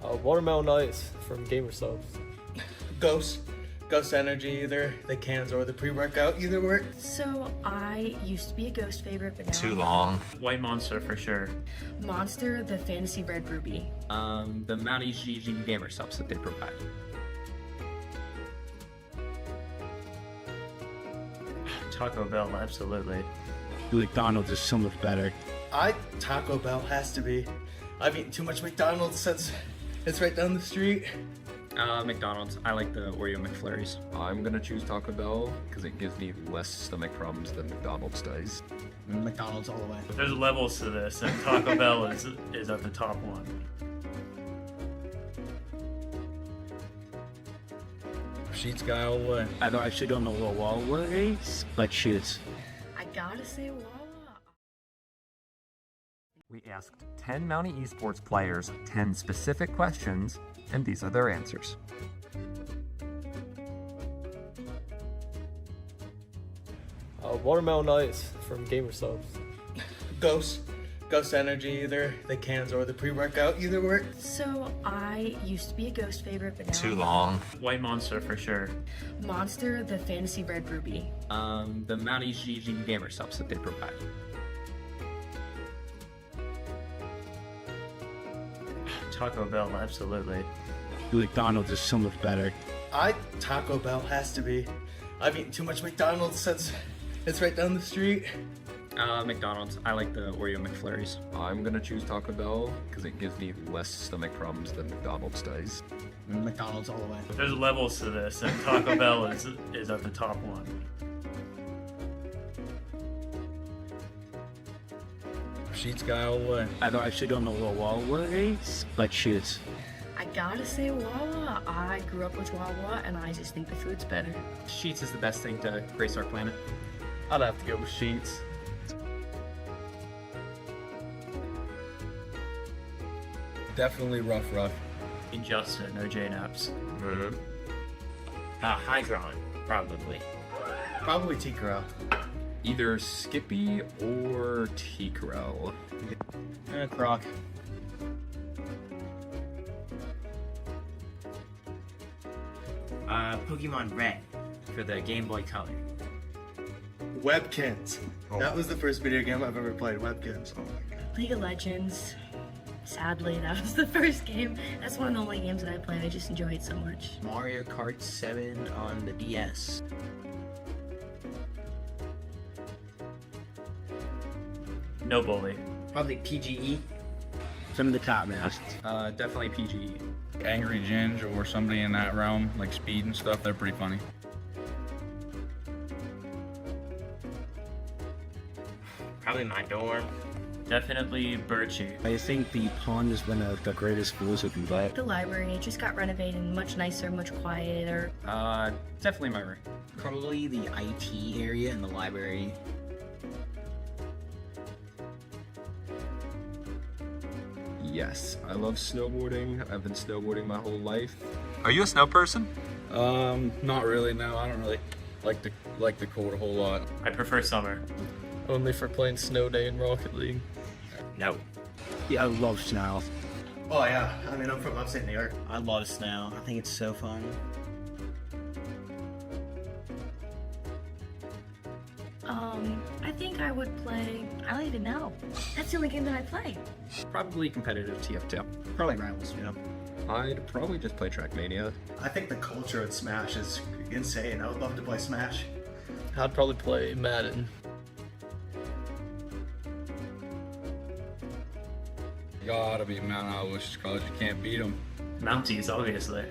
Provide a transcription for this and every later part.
Watermelon Ice from Gamer Subs. Ghost Energy, either the cans or the pre-workout, either work. So I used to be a Ghost favorite, but now Too long. White Monster for sure. Monster, the Fantasy Red Ruby. The Mountie GG Gamer Subs that they provide. Taco Bell, absolutely. McDonald's is so much better. Taco Bell has to be. I've eaten too much McDonald's since it's right down the street. McDonald's. I like the Oreo McFlurries. I'm gonna choose Taco Bell because it gives me less stomach problems than McDonald's does. McDonald's all the way. There's levels to this, and Taco Bell is at the top one. Sheets guy all the way. I actually don't know what Wawa is, but sheets. I gotta say Wawa. We asked 10 Mountie esports players 10 specific questions, and these are their answers. Watermelon Ice from Gamer Subs. Ghost Energy, either the cans or the pre-workout, either work. So I used to be a Ghost favorite, but now Too long. White Monster for sure. Monster, the Fantasy Red Ruby. The Mountie GG Gamer Subs that they provide. Taco Bell, absolutely. McDonald's is so much better. Taco Bell has to be. I've eaten too much McDonald's since it's right down the street. McDonald's. I like the Oreo McFlurries. I'm gonna choose Taco Bell because it gives me less stomach problems than McDonald's does. McDonald's all the way. There's levels to this, and Taco Bell is at the top one. Sheets guy all the way. I actually don't know what Wawa is, but sheets. I gotta say Wawa. I grew up with Wawa, and I just think the food's better. Sheets is the best thing to grace our planet. I'd have to go with Sheets. Definitely rough. Injustice, no J-Naps. High ground, probably. Probably T-Corral. Either Skippy or T-Corral. Croc. Pokemon Red for the Game Boy Color. Webkins. That was the first video game I've ever played. Webkins. Oh my god. League of Legends. Sadly, that was the first game. That's one of the only games that I played. I just enjoy it so much. Mario Kart 7 on the DS. No bully. Probably PGE. Some of the top masts. Definitely PGE. Angry Ginge or somebody in that realm, like Speed and stuff, they're pretty funny. Probably my dorm. Definitely Birchie. I think the pond is one of the greatest schools you can play. The library, it just got renovated and much nicer, much quieter. Definitely my room. Probably the IT area in the library. Yes, I love snowboarding. I've been snowboarding my whole life. Are you a snow person? Not really, no. I don't really like the cold a whole lot. I prefer summer. Only for playing Snow Day in Rocket League. No. Yeah, I love snow. Oh yeah. I mean, I'm from upstate New York. I love snow. I think it's so fun. I think I would play, I don't even know. That's the only game that I play. Probably competitive TF2. Probably Rivals, yeah. I'd probably just play Trackmania. I think the culture at Smash is insane. I would love to play Smash. I'd probably play Madden. Gotta be Mount Aloysius College. You can't beat them. Mounties, obviously.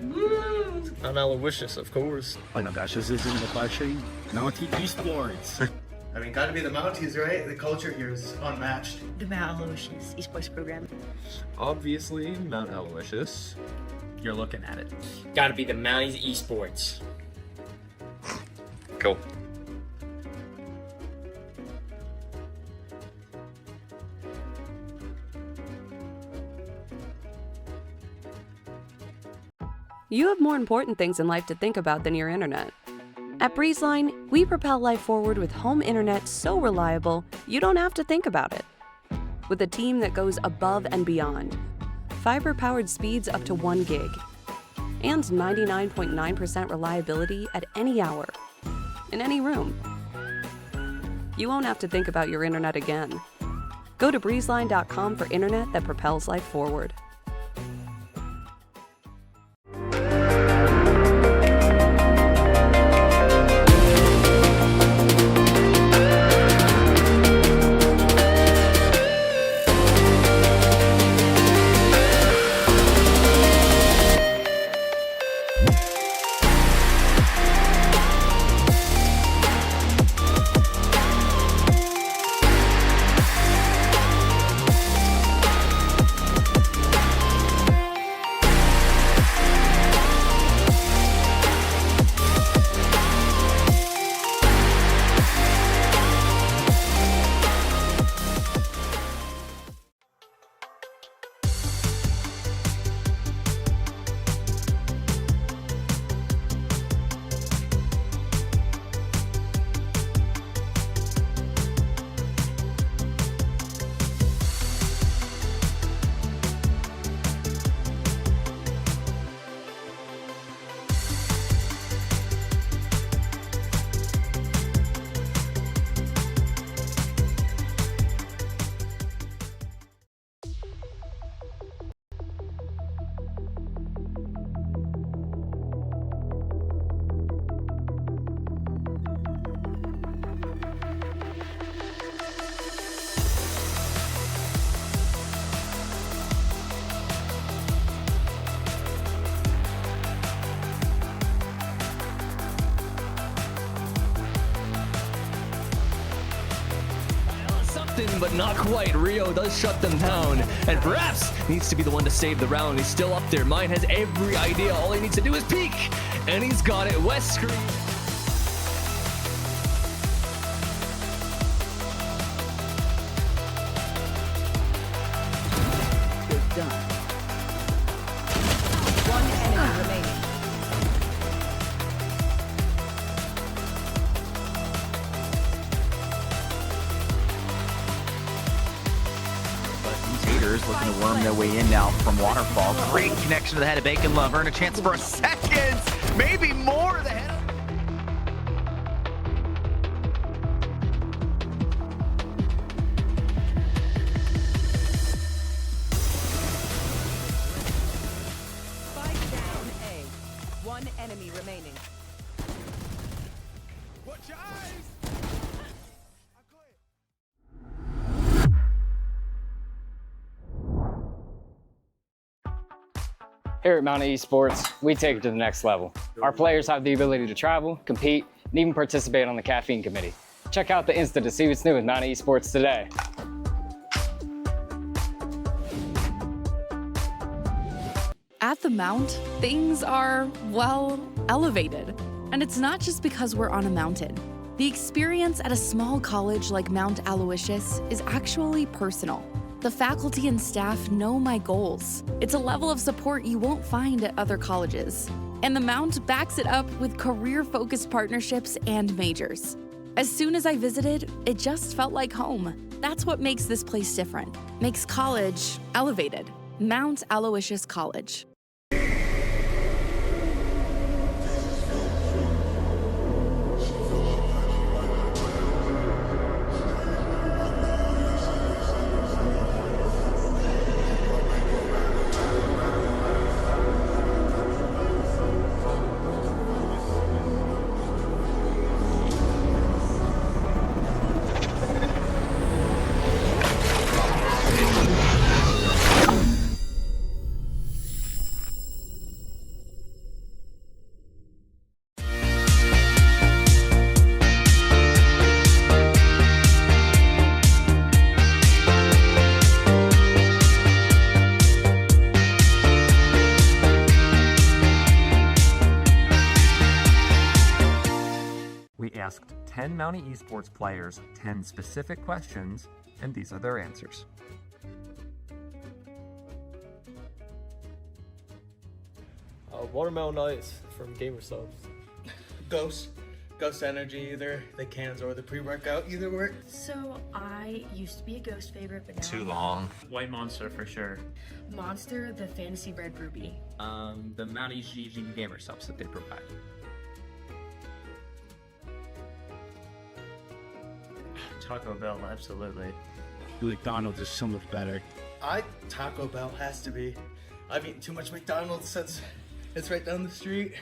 I'm Aloysius, of course. Oh my gosh, this isn't the question. Mountie Esports. I mean, gotta be the Mounties, right? The culture here is unmatched. The Mount Aloysius esports program. Obviously, Mount Aloysius. You're looking at it. Gotta be the Mounties Esports. Cool. You have more important things in life to think about than your internet. At BreezeLine, we propel life forward with home internet so reliable, you don't have to think about it. With a team that goes above and beyond. fiber-powered speeds up to 1 gig, and 99.9% reliability at any hour, in any room. You won't have to think about your internet again. Go to breezeline.com for internet that propels life forward. But not quite. Rio does shut them down, and perhaps needs to be the one to save the round. He's still up there. Mine has every idea. All he needs to do is peek, and he's got it. West screen. Good done. One enemy remaining. Looking to worm their way in now from Waterfall. Great connection to the head of Bacon Lover and a chance for a second, maybe more. The head Spike down A. One enemy remaining. Watch your eyes! Here at Mountain Esports, we take it to the next level. Our players have the ability to travel, compete, and even participate on the caffeine committee. Check out the Insta to see what's new with Mountain Esports today. At the Mount, things are, well, elevated. And it's not just because we're on a mountain. The experience at a small college like Mount Aloysius is actually personal. The faculty and staff know my goals. It's a level of support you won't find at other colleges. And the Mount backs it up with career-focused partnerships and majors. As soon as I visited, it just felt like home. That's what makes this place different. Makes college elevated. Mount Aloysius College. We asked 10 Mountie Esports players 10 specific questions, and these are their answers. Watermelon Ice from Gamer Subs. Ghost. Ghost Energy either. The cans or the pre-workout either work. So I used to be a Ghost favorite, but now Too long. White Monster for sure. Monster, the Fantasy Red Ruby. The Mount EGG gamer subs that they provide. Taco Bell, absolutely. McDonald's is so much better. Taco Bell has to be. I've eaten too much McDonald's since it's right down the street.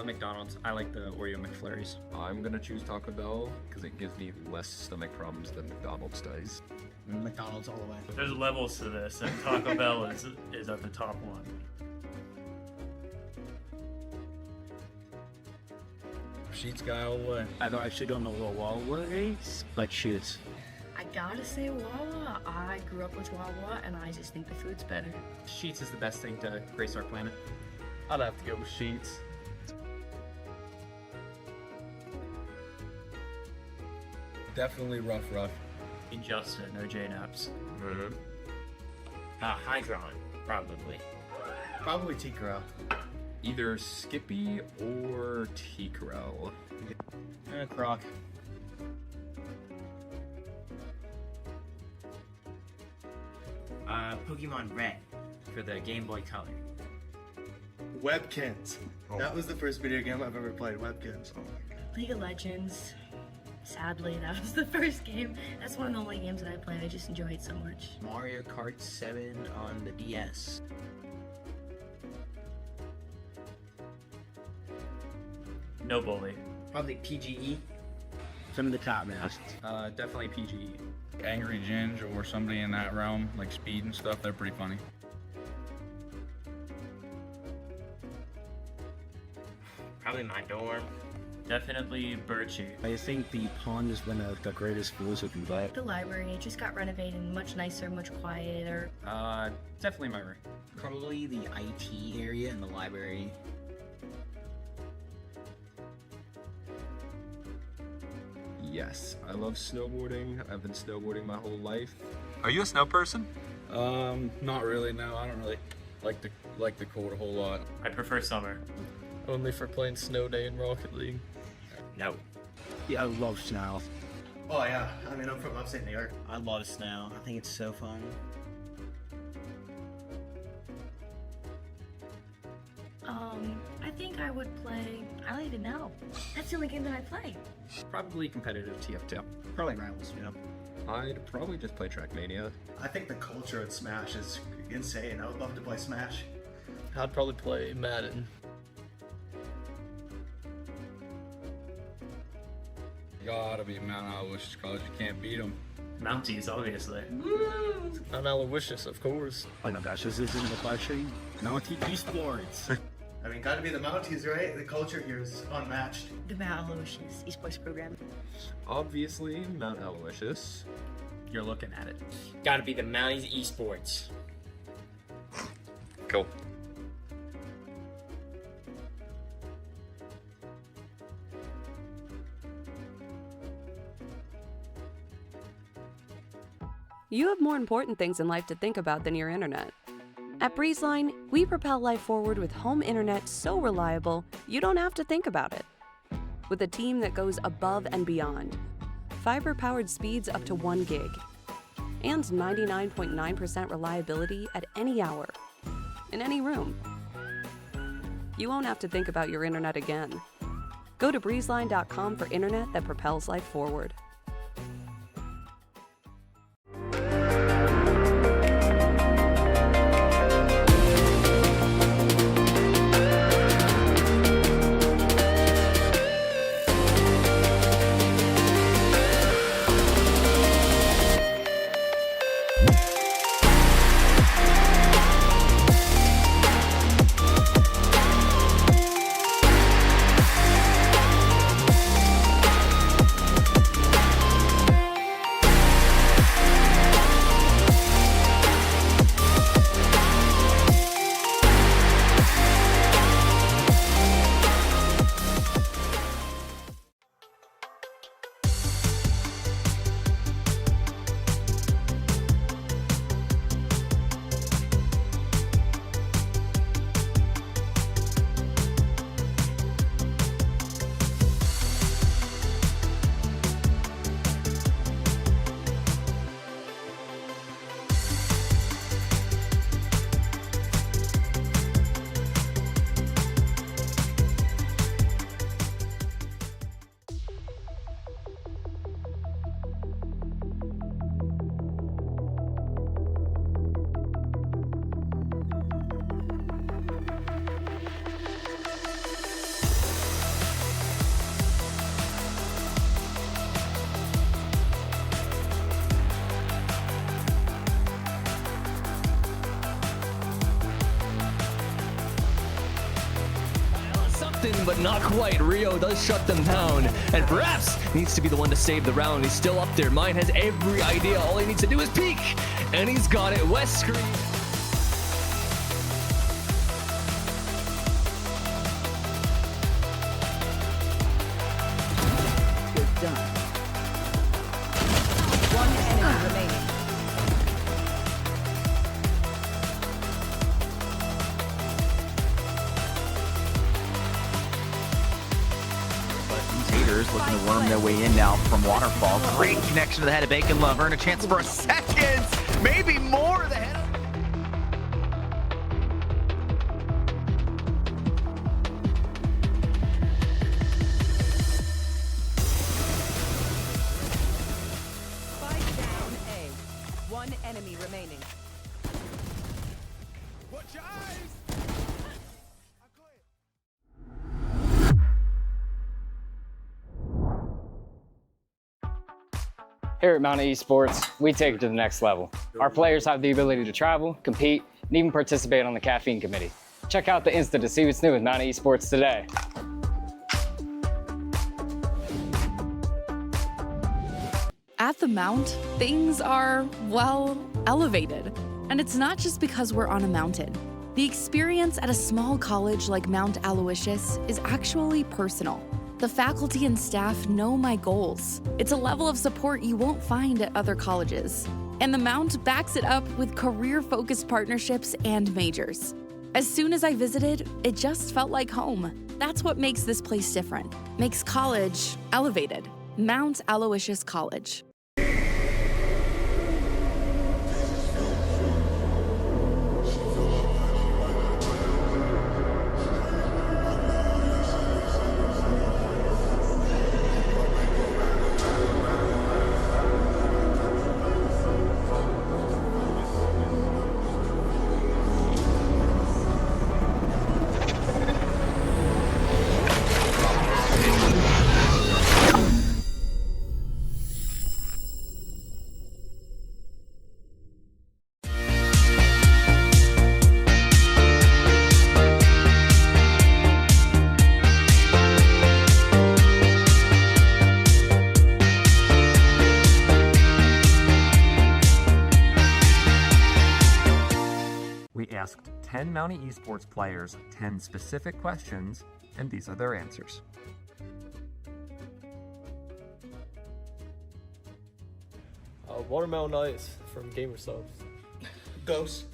McDonald's. I like the Oreo McFlurries. I'm gonna choose Taco Bell because it gives me less stomach problems than McDonald's does. McDonald's all the way. There's levels to this, and Taco Bell is at the top one. Sheets guy all the way. I actually don't know what Wawa is, but Sheets. I gotta say Wawa. I grew up with Wawa, and I just think the food's better. Sheets is the best thing to grace our planet. I'd have to go with Sheets. Definitely rough. Injustice, no J-Naps. Hydron, probably. Probably T-Corral. Either Skippy or T-Corral. Croc. Pokemon Red for the Game Boy Color. Webkins. That was the first video game I've ever played. Webkins. Oh my god. League of Legends. Sadly, that was the first game. That's one of the only games that I played. I just enjoy it so much. Mario Kart 7 on the DS. No bully. Probably PGE. Some of the top now. Definitely PGE. Angry Ginge or somebody in that realm, like Speed and stuff, they're pretty funny. Probably my dorm. Definitely Birchie. I think the pond is one of the greatest schools you can play. The library, it just got renovated, much nicer, much quieter. Definitely my room. Probably the IT area in the library. Yes, I love snowboarding. I've been snowboarding my whole life. Are you a snow person? Not really. No, I don't really like the cold a whole lot. I prefer summer. Only for playing Snow Day in Rocket League. No. Yeah, I love snow. Oh yeah, I mean I'm from upstate New York. I love snow. I think it's so fun. I think I would play, I don't even know. That's the only game that I play. Probably competitive TF2. Probably Rivals, yeah. I'd probably just play Trackmania. I think the culture at Smash is insane. I would love to play Smash. I'd probably play Madden. Gotta be Mount Aloysius College. You can't beat them. Mounties, obviously. Mount Aloysius, of course. Oh my gosh, this isn't the question. Mountie Esports. I mean, gotta be the Mounties, right? The culture here is unmatched. The Mount Aloysius esports program. Obviously, Mount Aloysius. You're looking at it. Gotta be the Mounties Esports. Cool. You have more important things in life to think about than your internet. At BreezeLine, we propel life forward with home internet so reliable, you don't have to think about it. With a team that goes above and beyond. Fiber-powered speeds up to 1 gig. And 99.9% reliability at any hour. In any room. You won't have to think about your internet again. Go to breezeline.com for internet that propels life forward. Boston, but not quite. Rio does shut them down, and perhaps needs to be the one to save the round. He's still up there. Mine has every idea. All he needs to do is peek, and he's got it. West screen. Good done. One enemy remaining. These haters looking to worm their way in now from Waterfall. Great connection to the head of Bacon Lover and a chance for a second, maybe more. The head of Spike down A. One enemy remaining. Watch your eyes! Here at Mountain Esports, we take it to the next level. Our players have the ability to travel, compete, and even participate on the caffeine committee. Check out the Insta to see what's new with Mountain Esports today. At the Mount, things are, well, elevated. And it's not just because we're on a mountain. The experience at a small college like Mount Aloysius is actually personal. The faculty and staff know my goals. It's a level of support you won't find at other colleges. And the Mount backs it up with career-focused partnerships and majors. As soon as I visited, it just felt like home. That's what makes this place different. Makes college elevated. Mount Aloysius College. We asked 10 Mountie Esports players 10 specific questions, and these are their answers. Watermelon ice from Gamer Subs. Ghost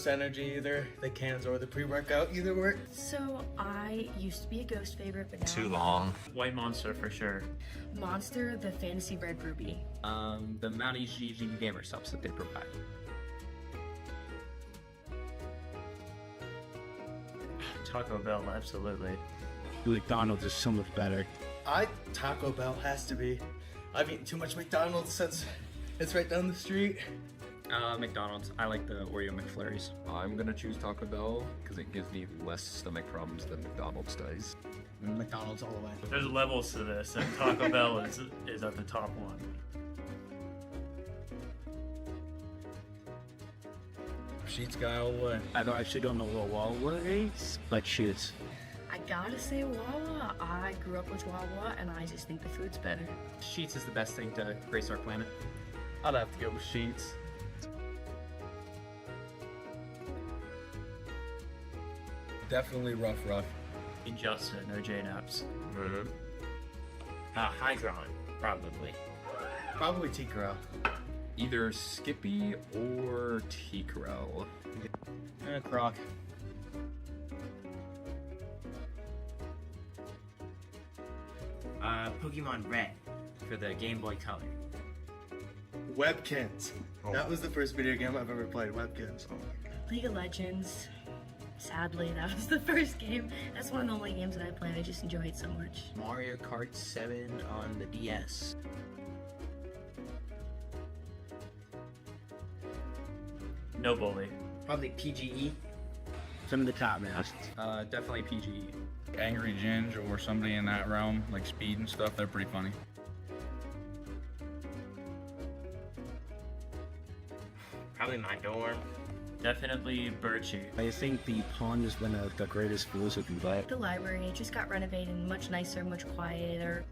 energy, either the cans or the pre-workout, either work. So I used to be a Ghost favorite, but now Too long. White Monster for sure. Monster, the Fantasy Red Ruby. The Mount EGG gamer subs that they provide. Taco Bell, absolutely. McDonald's is so much better. Taco Bell has to be. I've eaten too much McDonald's since it's right down the street. McDonald's. I like the Oreo McFlurries. I'm gonna choose Taco Bell because it gives me less stomach problems than McDonald's does. McDonald's all the way. There's levels to this, and Taco Bell is at the top one. Sheets guy all the way. I actually don't know what Wawa is, but Sheets. I gotta say Wawa. I grew up with Wawa, and I just think the food's better. Sheets is the best thing to grace our planet. I'd have to go with Sheets. Definitely rough. Injustice, no J-Naps. Hydron, probably. Probably T-Crow. Either Skippy or T-Crow. Croc. Pokemon Red for the Game Boy Color. Webkins. That was the first video game I've ever played. Webkins. Oh my god. League of Legends. Sadly, that was the first game. That's one of the only games that I played. I just enjoy it so much. Mario Kart 7 on the DS. No bully. Probably PGE. Some of the top now. Definitely PGE. Angry Ginge or somebody in that realm, like Speed and stuff, they're pretty funny. Probably my dorm. Definitely Birchie. I think the pond has been the greatest fools looking black. The library, it just got renovated, much nicer, much quieter.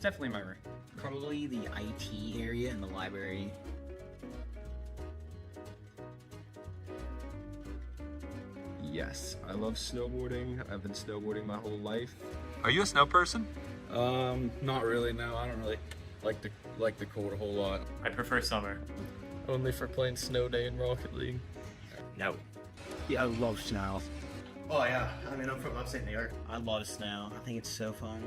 Definitely my room. Probably the IT area and the library. Yes, I love snowboarding. I've been snowboarding my whole life. Are you a snow person? Not really, no. I don't really Like the cold a whole lot. I prefer summer. only for playing Snow Day in Rocket League. No. Yeah, I love snow. Oh yeah, I mean I'm from upstate New York. I love snow. I think it's so fun.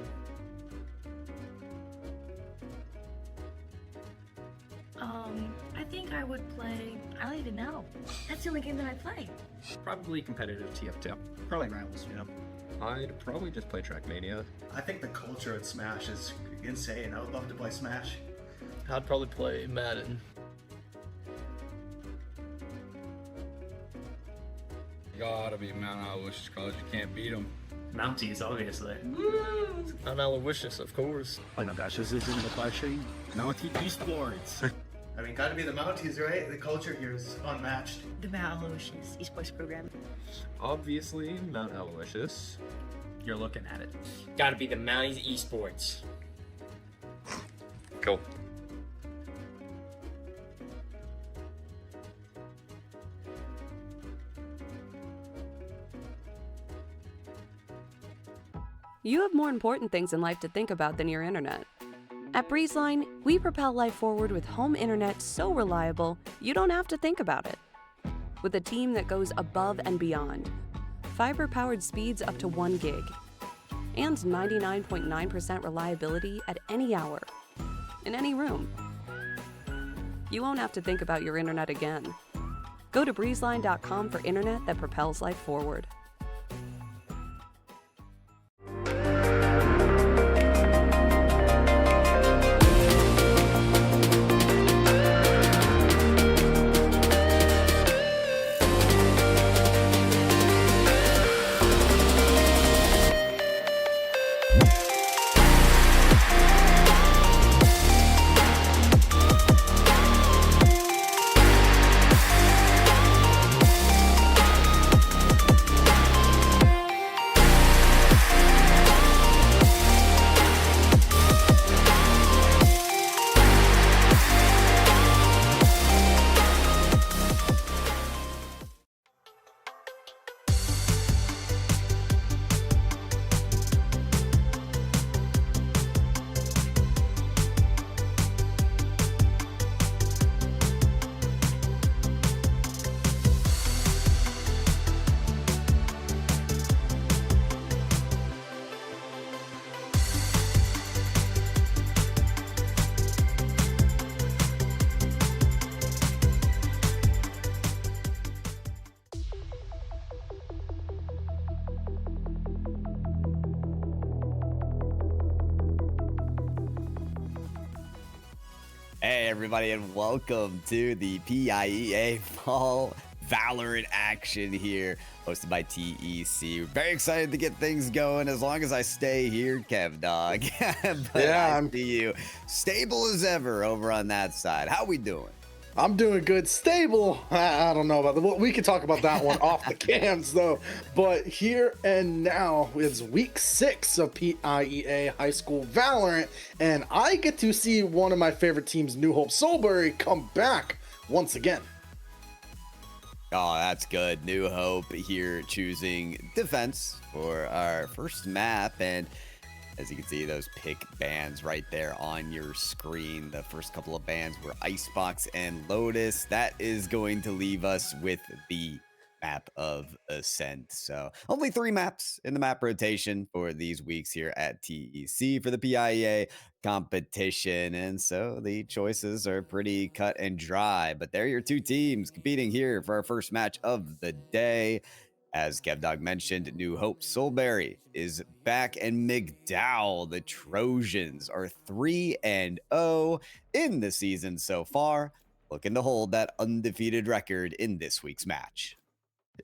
I think I would play, I don't even know. That's the only game that I play. Probably competitive TF2. Probably Rivals, you know. I'd probably just play Trackmania. I think the culture at Smash is insane. I would love to play Smash. I'd probably play Madden. Gotta be Mount Aloysius College. You can't beat them. Mounties, obviously. I'm Aloysius, of course. Oh my gosh, this isn't the question. Mountie esports. I mean, gotta be the Mounties, right? The culture here is unmatched. The Mount Aloysius esports program. Obviously, Mount Aloysius. You're looking at it. Gotta be the Mounties Esports. Cool. You have more important things in life to think about than your internet. At BreezeLine, we propel life forward with home internet so reliable, you don't have to think about it. With a team that goes above and beyond. Fiber-powered speeds up to 1 gig. And 99.9% reliability at any hour. In any room. You won't have to think about your internet again. Go to breezeline.com for internet that propels life forward. Hey everybody, and welcome to the PIEA Fall Valorant action here, hosted by TEC. Very excited to get things going as long as I stay here, Kev Dog. But yeah, I see you stable as ever over on that side. How we doing? I'm doing good. Stable. I don't know about that. We can talk about that one off the cams though. But here and now is week 6 of PIEA High School Valorant, and I get to see one of my favorite teams, New Hope-Solebury, come back once again. Oh, that's good. New Hope here choosing defense for our first map, and as you can see, those pick bands right there on your screen. The first couple of bands were Icebox and Lotus. That is going to leave us with the map of Ascent. So only 3 maps in the map rotation for these weeks here at TEC for the PIEA competition. And so the choices are pretty cut and dry, but they're your 2 teams competing here for our first match of the day. As KevDog mentioned, New Hope-Solebury is back, and McDowell, the Trojans, are 3-0 in the season so far, looking to hold that undefeated record in this week's match.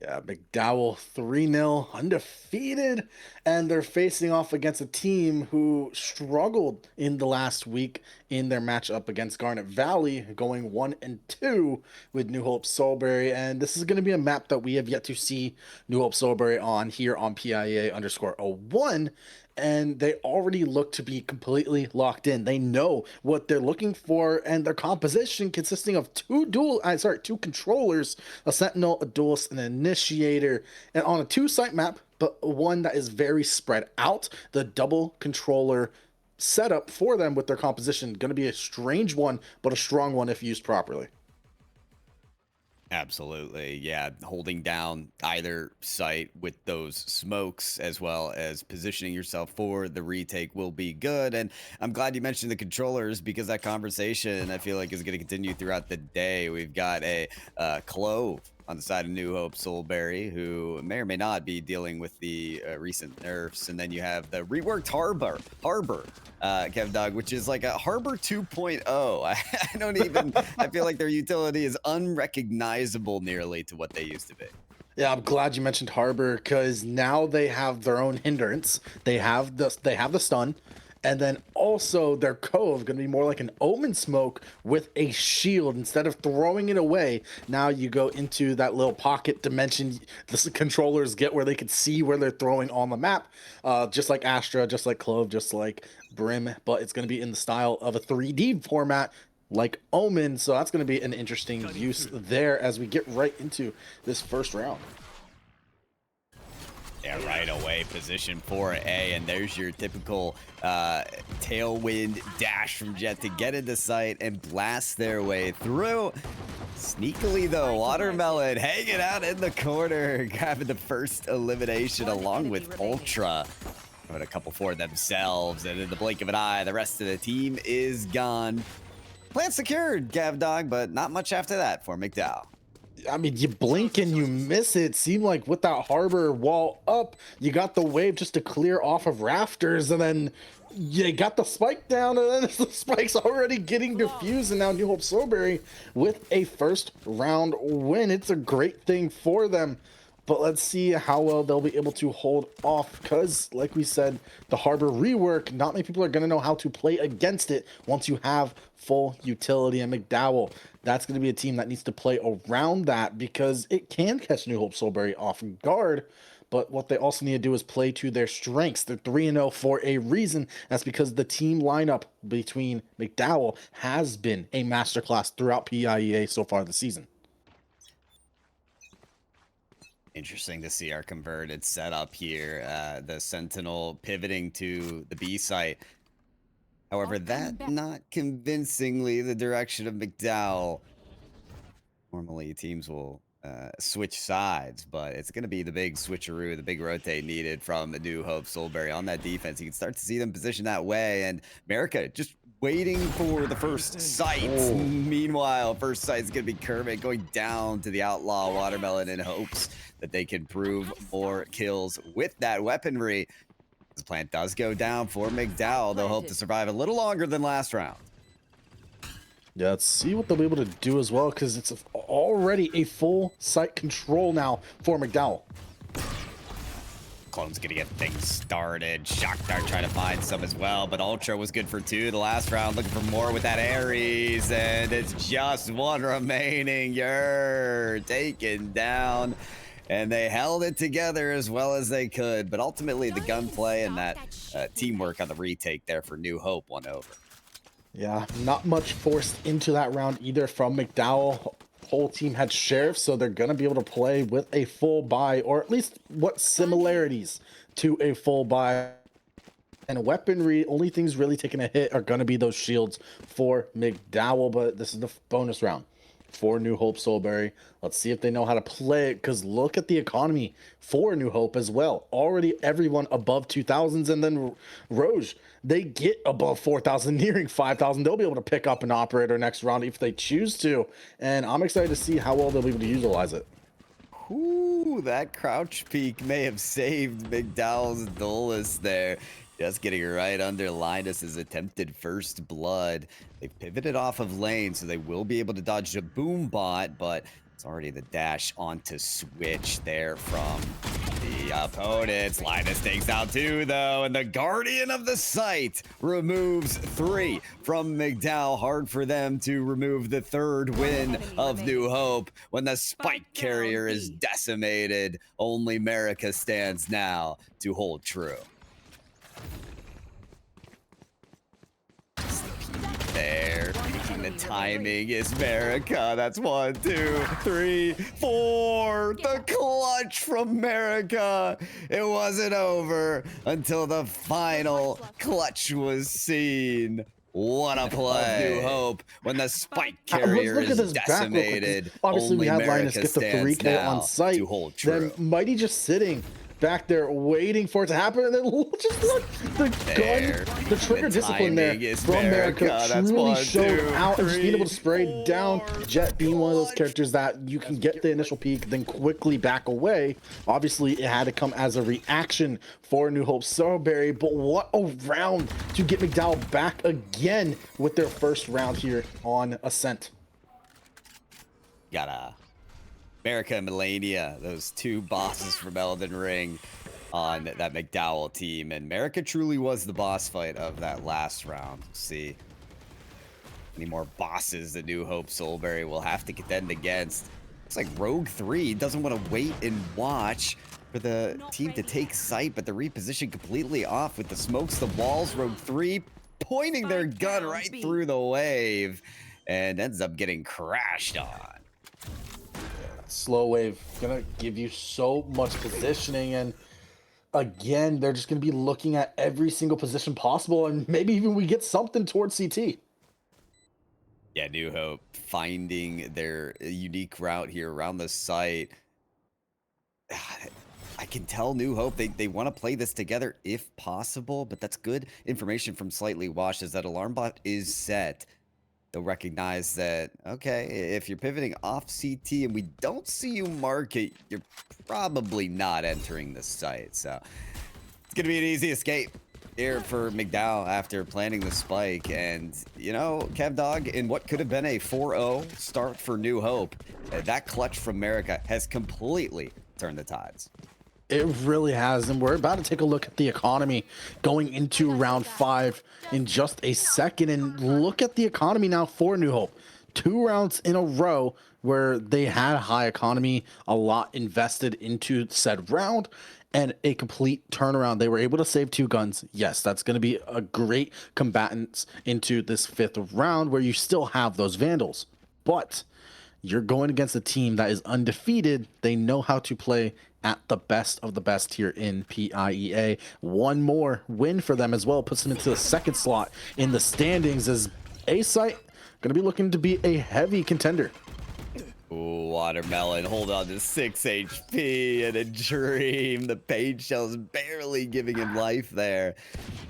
Yeah, McDowell 3-0, undefeated, and they're facing off against a team who struggled in the last week in their matchup against Garnet Valley, going 1-2 with New Hope-Solebury. And this is going to be a map that we have yet to see New Hope-Solebury on here on PIEA_01. And they already look to be completely locked in. They know what they're looking for, and their composition consisting of two controllers, a sentinel, a duelist, and an initiator, and on a 2-site map, but one that is very spread out. The double controller setup for them with their composition going to be a strange one, but a strong one if used properly. Absolutely. Yeah. Holding down either site with those smokes as well as positioning yourself for the retake will be good. And I'm glad you mentioned the controllers because that conversation I feel like is going to continue throughout the day. We've got a Clove on the side of New Hope-Solebury, who may or may not be dealing with the recent nerfs. And then you have the reworked Harbor, Kev Dog, which is like a Harbor 2.0. I don't even, I feel like their utility is unrecognizable nearly to what they used to be. Yeah, I'm glad you mentioned Harbor because now they have their own hindrance. They have the stun, and then also their Cove going to be more like an Omen smoke with a shield. Instead of throwing it away, now you go into that little pocket dimension the controllers get where they can see where they're throwing on the map, just like Astra, just like Clove, just like Brim, but it's going to be in the style of a 3D format like Omen, so that's going to be an interesting use there as we get right into this first round. Yeah, right away, position 4A, and there's your typical tailwind dash from Jet to get into sight and blast their way through. Sneakily, though, Watermelon hanging out in the corner, grabbing the first elimination along with Ultra. Put a couple for themselves, and in the blink of an eye, the rest of the team is gone. Plan secured, Gav Dog, but not much after that for McDowell. I mean, you blink and you miss it. Seemed like with that Harbor wall up, you got the wave just to clear off of rafters, and then you got the spike down, and then the spike's already getting diffused, and now New Hope-Solebury with a first round win. It's a great thing for them, but let's see how well they'll be able to hold off, because like we said, the Harbor rework, not many people are going to know how to play against it once you have full utility. And McDowell, that's going to be a team that needs to play around that because it can catch New Hope-Solebury off guard. But what they also need to do is play to their strengths. They're 3-0 for a reason. That's because the team lineup between McDowell has been a masterclass throughout PIEA so far this season. Interesting to see our converted setup here. The Sentinel pivoting to the B site. However, that not convincingly the direction of McDowell. Normally, teams will switch sides, but it's going to be the big switcheroo, the big rotate needed from the New Hope-Solebury on that defense. You can start to see them position that way, and America just waiting for the first sight. Meanwhile, first sight is going to be Kermit going down to the Outlaw Watermelon in hopes that they can prove more kills with that weaponry. This plant does go down for McDowell. They'll hope to survive a little longer than last round. Yeah, let's see what they'll be able to do as well, because it's already a full site control now for McDowell. Clone's gonna get things started. Shock Dart trying to find some as well, but Ultra was good for 2 the last round. Looking for more with that Ares, and it's just one remaining. You're taken down. And they held it together as well as they could, but ultimately the gunplay and that teamwork on the retake there for New Hope won over. Yeah, not much forced into that round either from McDowell. Whole team had Sheriff, so they're going to be able to play with a full buy, or at least what similarities to a full buy. And weaponry, only things really taking a hit are going to be those shields for McDowell, but this is the bonus round for New Hope-Solebury. Let's see if they know how to play it, because look at the economy for New Hope as well. Already everyone above 2,000s, and then Roge, they get above 4,000, nearing 5,000. They'll be able to pick up an operator next round if they choose to, and I'm excited to see how well they'll be able to utilize it. Ooh, that crouch peek may have saved McDowell's duelist there. Just getting right under Linus's attempted first blood. They pivoted off of lane, so they will be able to dodge a boom bot, but It's already the dash onto switch there from the opponents. Linus takes out 2 though, and the Guardian of the Site removes 3 from McDowell. Hard for them to remove the 3rd win of New Hope when the Spike Carrier is decimated. Only America stands now to hold true. There, making the timing is America. That's 1, 2, 3, 4. The clutch from America. It wasn't over until the final clutch was seen. What a play. New Hope when the Spike Carrier is decimated. Obviously, we had Linus America get the 3K on site. to hold true. Then Mighty just sitting back there waiting for it to happen, and then just look, the gun, the trigger discipline there from America truly showed out, and just being able to spray down Jet being one of those characters that you can get the initial peak, then quickly back away. Obviously, it had to come as a reaction for New Hope-Solebury, but what a round to get McDowell back again with their first round here on Ascent. Got America and Melania, those 2 bosses from Elden Ring on that McDowell team. And America truly was the boss fight of that last round. We'll see any more bosses that New Hope-Solebury will have to contend against. Looks like Rogue 3 doesn't want to wait and watch for the team to take sight, but the reposition completely off with the smokes, the walls. Rogue 3 pointing their gun right through the wave and ends up getting crashed on. Slow wave gonna give you so much positioning, and again they're just gonna be looking at every single position possible, and maybe even we get something towards CT. Yeah, New Hope finding their unique route here around the site. I can tell New Hope they want to play this together if possible, but that's good information from Slightly Washed, is that alarm bot is set. They'll recognize that, okay, if you're pivoting off CT and we don't see you mark it, you're probably not entering the site. So it's going to be an easy escape here for McDowell after planting the spike. And, you know, Kev Dog, in what could have been a 4-0 start for New Hope, that clutch from America has completely turned the tides. It really has, and we're about to take a look at the economy going into round 5 in just a second. And look at the economy now for New Hope. 2 rounds in a row where they had a high economy, a lot invested into said round, and a complete turnaround. They were able to save 2 guns. Yes, that's going to be a great combatants into this 5th round where you still have those Vandals. But you're going against a team that is undefeated. They know how to play at the best of the best here in PIEA. 1 more win for them as well puts them into the 2nd slot in the standings, as A-Site going to be looking to be a heavy contender. Ooh, Watermelon, hold on to 6 HP and a dream. The Page Shell's barely giving him life there,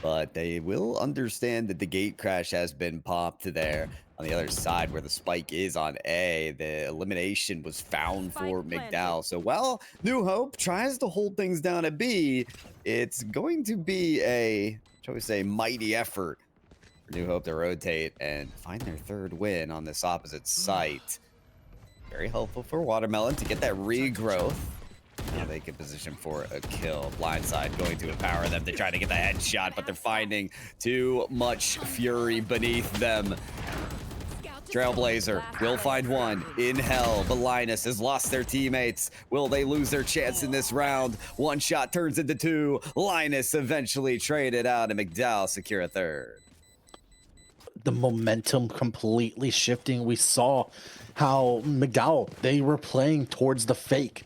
but they will understand that the gate crash has been popped there. On the other side where the spike is on A, the elimination was found for McDowell. So while New Hope tries to hold things down at B, it's going to be a, shall we say, mighty effort for New Hope to rotate and find their 3rd win on this opposite site. Very helpful for Watermelon to get that regrowth. Now they can position for a kill. Blindside going to empower them to try to get the headshot, but they're finding too much fury beneath them. Trailblazer will find one in hell, but Linus has lost their teammates. Will they lose their chance in this round? 1 shot turns into 2. Linus eventually traded out, and McDowell secure a 3rd. The momentum completely shifting. We saw how McDowell, they were playing towards the fake.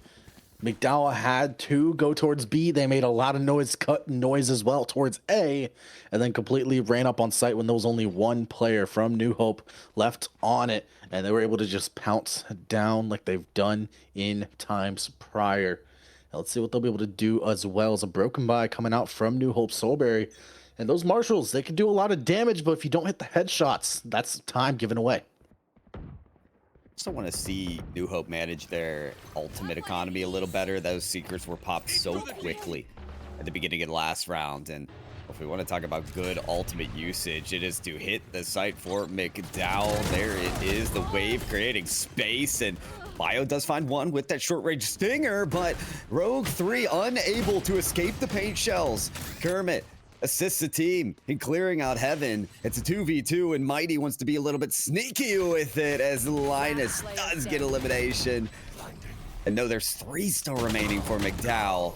McDowell had to go towards B. They made a lot of noise, cut noise as well towards A, and then completely ran up on site when there was only 1 player from New Hope left on it, and they were able to just pounce down like they've done in times prior. Now let's see what they'll be able to do as well. As a broken buy coming out from New Hope-Solebury, and those marshals, they can do a lot of damage, but if you don't hit the headshots, that's time given away. Still want to see New Hope manage their ultimate economy a little better. Those secrets were popped so quickly at the beginning of the last round, and if we want to talk about good ultimate usage, it is to hit the site for McDowell. There it is, the wave creating space, and Bio does find one with that short-range stinger, but Rogue 3 unable to escape the paint shells. Kermit assists the team in clearing out Heaven. It's a 2v2, and Mighty wants to be a little bit sneaky with it as Linus does get elimination. And no, there's 3 still remaining for McDowell.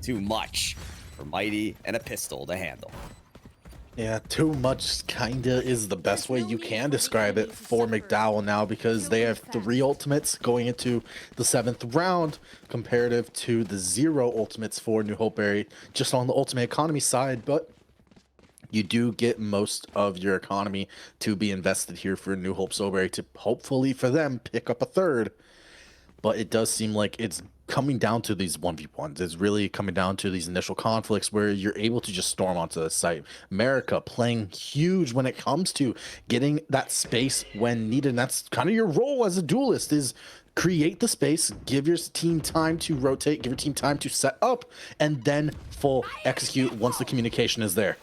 Too much for Mighty and a pistol to handle. Yeah, too much kinda is the best way you can describe it for McDowell now, because they have 3 ultimates going into the 7th round comparative to the 0 ultimates for New Hope-Berry just on the ultimate economy side. But you do get most of your economy to be invested here for New Hope-Solebury to hopefully for them pick up a 3rd. But it does seem like it's coming down to these 1v1s. It's really coming down to these initial conflicts where you're able to just storm onto the site. America playing huge when it comes to getting that space when needed. And that's kind of your role as a duelist, is create the space, give your team time to rotate, give your team time to set up, and then full execute once the communication is there.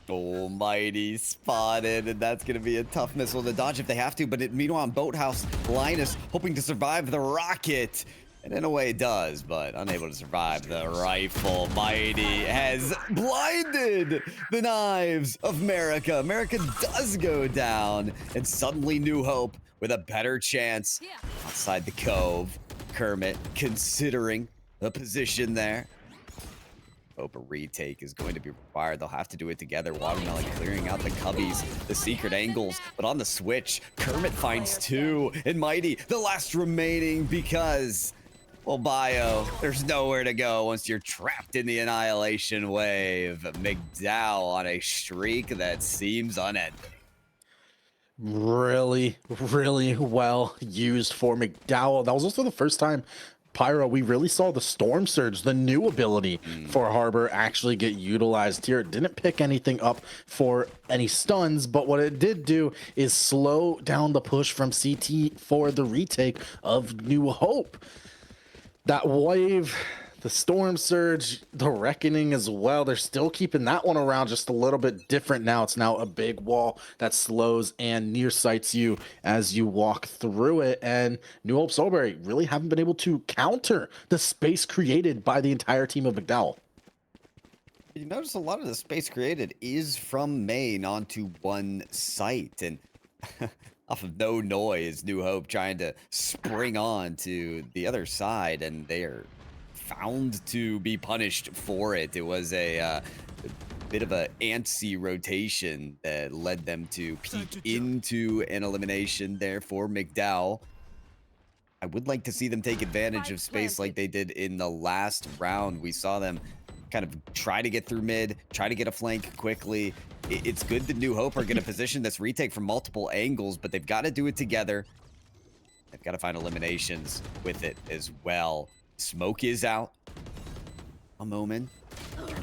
Almighty spotted, and that's going to be a tough missile to dodge if they have to. But meanwhile, on Boathouse, Linus hoping to survive the rocket. And in a way does, but unable to survive the rifle. Mighty has blinded the knives of America. America does go down, and suddenly New Hope with a better chance outside the cove. Kermit considering the position there. Hope a retake is going to be required. They'll have to do it together. Watermelon clearing out the cubbies, the secret angles, but on the switch, Kermit finds 2, and Mighty, the last remaining, because, well, Bio, there's nowhere to go once you're trapped in the annihilation wave. McDowell on a streak that seems unending. Really, really well used for McDowell. That was also the first time, Pyro, we really saw the Storm Surge, the new ability for Harbor, actually get utilized here. It didn't pick anything up for any stuns, but what it did do is slow down the push from CT for the retake of New Hope. That wave, the Storm Surge, the Reckoning as well, they're still keeping that one around, just a little bit different now. It's now a big wall that slows and near sights you as you walk through it. And New Hope-Solebury really haven't been able to counter the space created by the entire team of McDowell. You notice a lot of the space created is from main onto one site, and off of no noise, New Hope trying to spring on to the other side, and they are found to be punished for it. It was a bit of a antsy rotation that led them to peek into an elimination there for McDowell. I would like to see them take advantage of space like they did in the last round. We saw them kind of try to get through mid, try to get a flank quickly. It's good that New Hope are going to position this retake from multiple angles, but they've got to do it together. They've got to find eliminations with it as well. Smoke is out. A moment.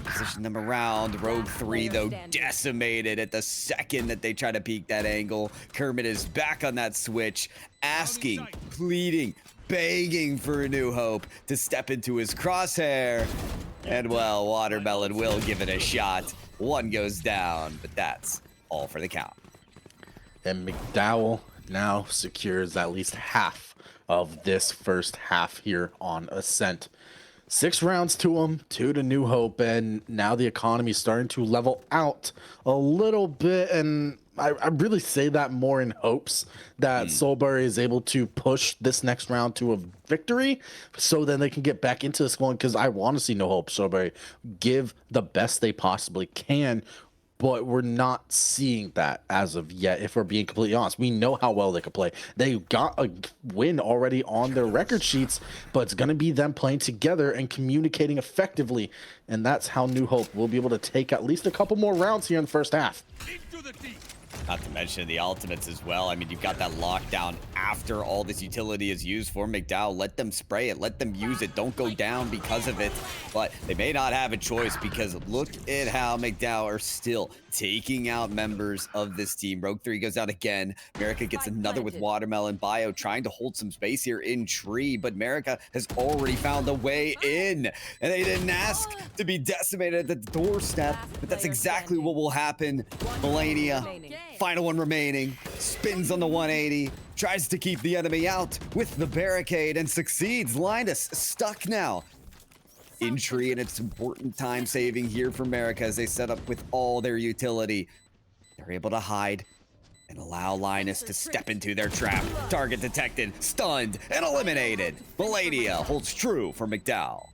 Position them around. Rogue 3, though, decimated at the second that they try to peek that angle. Kermit is back on that switch, asking, pleading, begging for a New Hope to step into his crosshair. And, well, Watermelon will give it a shot. One goes down, but that's all for the count. And McDowell now secures at least half of this first half here on Ascent. 6 rounds to him, 2 to New Hope, and now the economy is starting to level out a little bit, and I really say that more in hopes that Solebury is able to push this next round to a victory so then they can get back into this one, because I want to see New Hope-Solebury give the best they possibly can. But we're not seeing that as of yet, if we're being completely honest. We know how well they can play. They got a win already on their record sheets, but it's going to be them playing together and communicating effectively. And that's how New Hope will be able to take at least a couple more rounds here in the first half. Not to mention the ultimates as well. I mean, you've got that lockdown after all this utility is used for McDowell. Let them spray it. Let them use it. Don't go down because of it. But they may not have a choice, because look at how McDowell are still taking out members of this team. Rogue 3 goes out again. America gets another with Watermelon. Bio trying to hold some space here in tree, but America has already found a way in. And they didn't ask to be decimated at the doorstep, but that's exactly what will happen. Melania, final one remaining, spins on the 180, tries to keep the enemy out with the barricade and succeeds. Linus stuck now. Entry, and it's important time saving here for America as they set up with all their utility. They're able to hide and allow Linus to step into their trap. Target detected, stunned, and eliminated. Melania holds true for McDowell.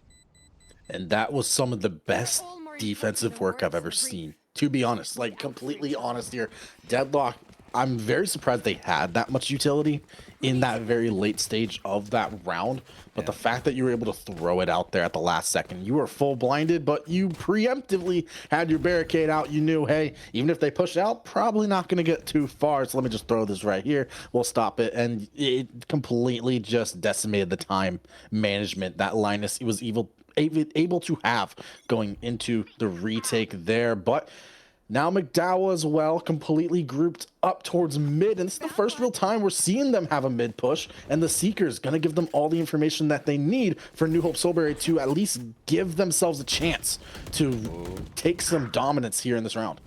And that was some of the best defensive work I've ever seen. To be honest, like completely honest here, Deadlock, I'm very surprised they had that much utility in that very late stage of that round. But the fact that you were able to throw it out there at the last second, you were full blinded, but you preemptively had your barricade out. You knew, hey, even if they push out, probably not going to get too far. So let me just throw this right here. We'll stop it. And it completely just decimated the time management that Linus was able to have going into the retake there. But now McDowell as well, completely grouped up towards mid, and it's the first real time we're seeing them have a mid push, and the Seeker's gonna give them all the information that they need for New Hope-Solebury to at least give themselves a chance to take some dominance here in this round.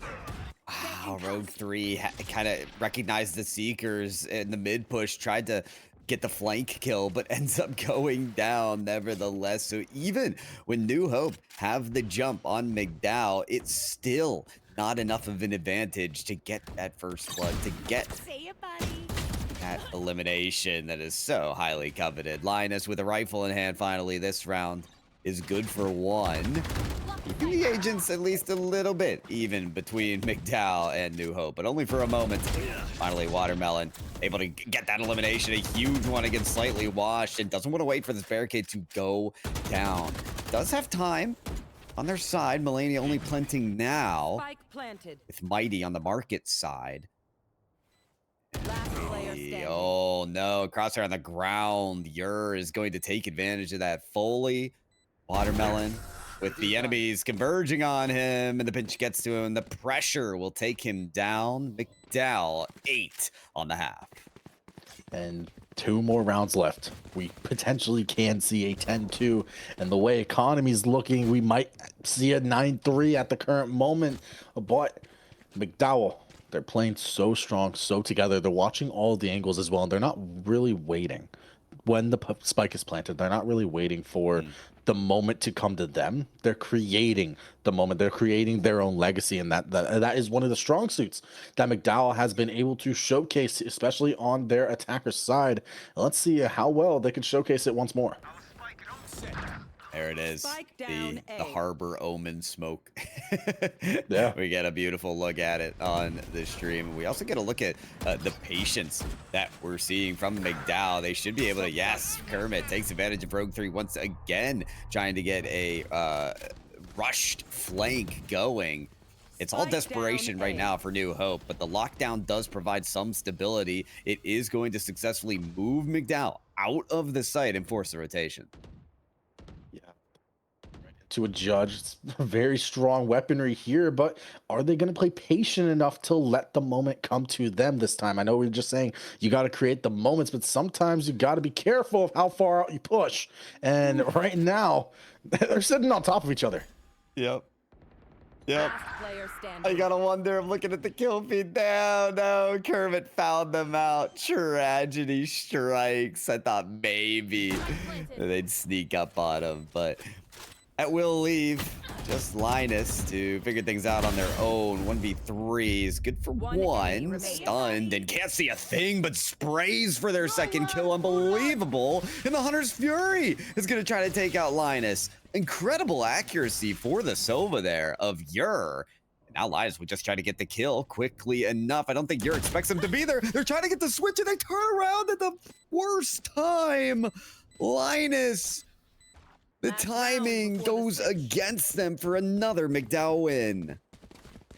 Wow, Rogue 3 kind of recognized the Seekers in the mid push, tried to get the flank kill, but ends up going down nevertheless. So even when New Hope have the jump on McDowell, it's still not enough of an advantage to get that first blood, to get that elimination that is so highly coveted. Linus with a rifle in hand finally this round is good for one. Keeping the agents at least a little bit even between McDowell and New Hope, but only for a moment. Finally, Watermelon able to get that elimination, a huge one against Slightly Washed, and doesn't want to wait for this barricade to go down. Does have time on their side. Melania only planting now. Spike planted. With Mighty on the market side. Last player standing. Oh no, Crosshair on the ground. Yer is going to take advantage of that fully. Watermelon with the enemies converging on him, and the pinch gets to him. The pressure will take him down. McDowell 8 on the half. And 2 more rounds left. We potentially can see a 10-2, and the way economy's looking, we might see a 9-3 at the current moment. But McDowell, they're playing so strong, so together. They're watching all the angles as well, and they're not really waiting. When the spike is planted, they're not really waiting for the moment to come to them. They're creating the moment. They're creating their own legacy, and that is one of the strong suits that McDowell has been able to showcase, especially on their attacker side. Let's see how well they can showcase it once more. There it is, the Harbor Omen smoke. Yeah, we get a beautiful look at it on the stream. We also get a look at the patience that we're seeing from McDowell. They should be able to, yes, Kermit takes advantage of Rogue 3 once again, trying to get a rushed flank going. It's all desperation right now for New Hope, but the lockdown does provide some stability. It is going to successfully move McDowell out of the site and force the rotation. To a judge, it's very strong weaponry here, but are they going to play patient enough to let the moment come to them this time? I know we were just saying you got to create the moments, but sometimes you got to be careful of how far out you push. And right now, they're sitting on top of each other. Yep. I gotta wonder, I'm looking at the kill feed now. No, Kermit found them out. Tragedy strikes. I thought maybe they'd sneak up on him, but that will leave just Linus to figure things out on their own. 1v3 is good for one. Stunned and can't see a thing, but sprays for their second kill. Unbelievable. And the Hunter's Fury is going to try to take out Linus. Incredible accuracy for the Sova there of Yer. Now Linus would just try to get the kill quickly enough. I don't think Yer expects him to be there. They're trying to get the switch and they turn around at the worst time. Linus. The timing goes against them for another McDowell win.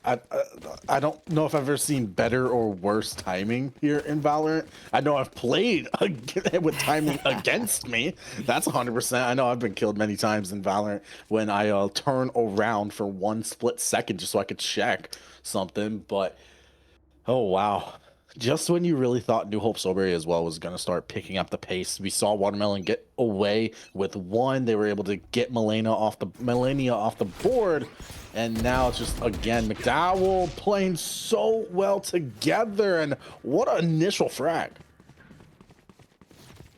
I don't know if I've ever seen better or worse timing here in Valorant. I know I've played with timing against me. That's 100%. I know I've been killed many times in Valorant when I turn around for 1 split second just so I could check something. But, oh, wow. Just when you really thought New Hope-Solebury as well was going to start picking up the pace, we saw Watermelon get away with 1. They were able to get Melania off the board, and now it's just, again, McDowell playing so well together, and what an initial frag.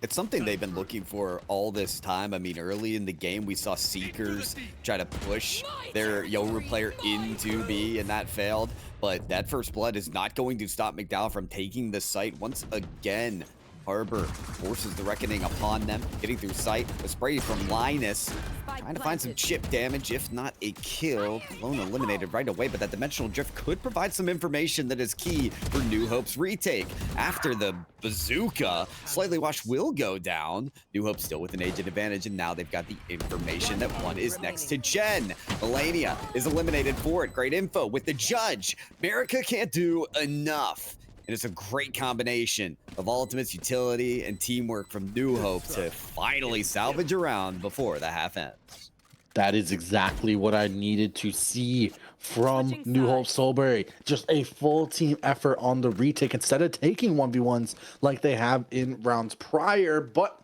It's something they've been looking for all this time. I mean, early in the game, we saw Seekers try to push their Yoru player into B, and that failed. But that first blood is not going to stop McDowell from taking the site once again. Harbor forces the reckoning upon them, getting through sight. The spray from Linus, trying to find some chip damage, if not a kill. Clone eliminated right away, but that dimensional drift could provide some information that is key for New Hope's retake. After the bazooka, Slightly Washed will go down. New Hope still with an agent advantage, and now they've got the information that one is next to Jen. Melania is eliminated for it. Great info with the judge. America can't do enough. And it's a great combination of Ultimate's utility and teamwork from New Hope to finally salvage a round before the half ends. That is exactly what I needed to see from New Hope-Solebury. Just a full team effort on the retake instead of taking 1v1s like they have in rounds prior. But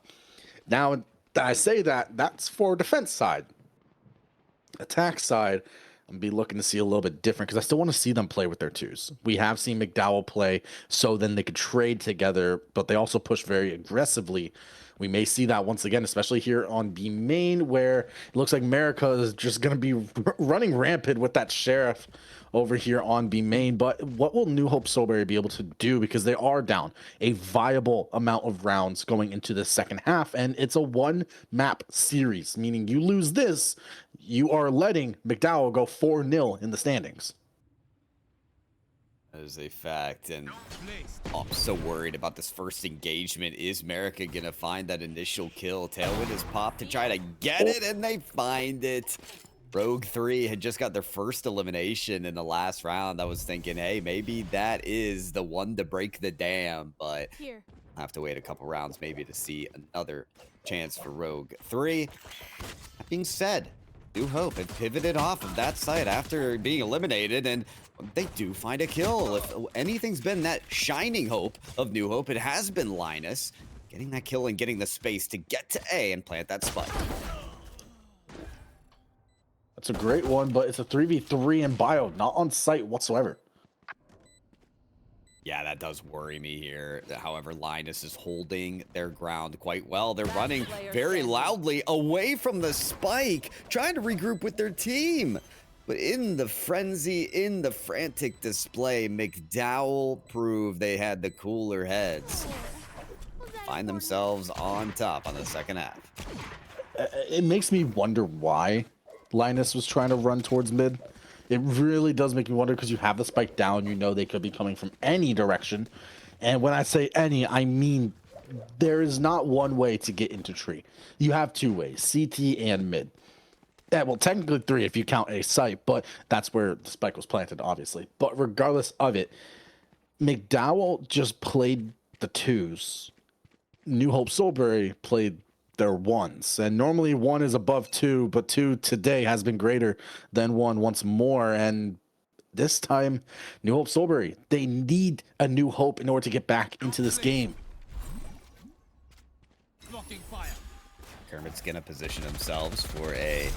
now that I say that, that's for defense side. Attack side, I'm be looking to see a little bit different because I still want to see them play with their twos. We have seen McDowell play, so then they could trade together, but they also push very aggressively. We may see that once again, especially here on B main, where it looks like America is just going to be running rampant with that Sheriff over here on B main. But what will New Hope-Solebury be able to do? Because they are down a viable amount of rounds going into the second half, and it's a one-map series, meaning you lose this, you are letting McDowell go 4-0 in the standings. That is a fact, and I'm so worried about this first engagement. Is America gonna find that initial kill? Tailwind is popped to try to get it, and they find it. Rogue 3 had just got their first elimination in the last round. I was thinking, hey, maybe that is the one to break the dam, but I'll have to wait a couple rounds maybe to see another chance for Rogue 3. That being said, New Hope had pivoted off of that site after being eliminated, and they do find a kill. If anything's been that shining hope of New Hope, it has been Linus getting that kill and getting the space to get to A and plant that spike. That's a great one, but it's a 3v3 in bio, not on site whatsoever. Yeah, that does worry me here. However, Linus is holding their ground quite well. They're running very loudly away from the spike, trying to regroup with their team. But in the frenzy, in the frantic display, McDowell proved they had the cooler heads. Find themselves on top on the second half. It makes me wonder why Linus was trying to run towards mid. It really does make me wonder because you have the spike down. You know they could be coming from any direction. And when I say any, I mean there is not one way to get into tree. You have two ways, CT and mid. Yeah, well, technically three if you count a site, but that's where the spike was planted, obviously. But regardless of it, McDowell just played the twos. New Hope-Solebury played their ones. And normally one is above two, but two today has been greater than one once more. And this time, New Hope-Solebury, they need a new hope in order to get back into this game. Kermit's gonna position themselves for a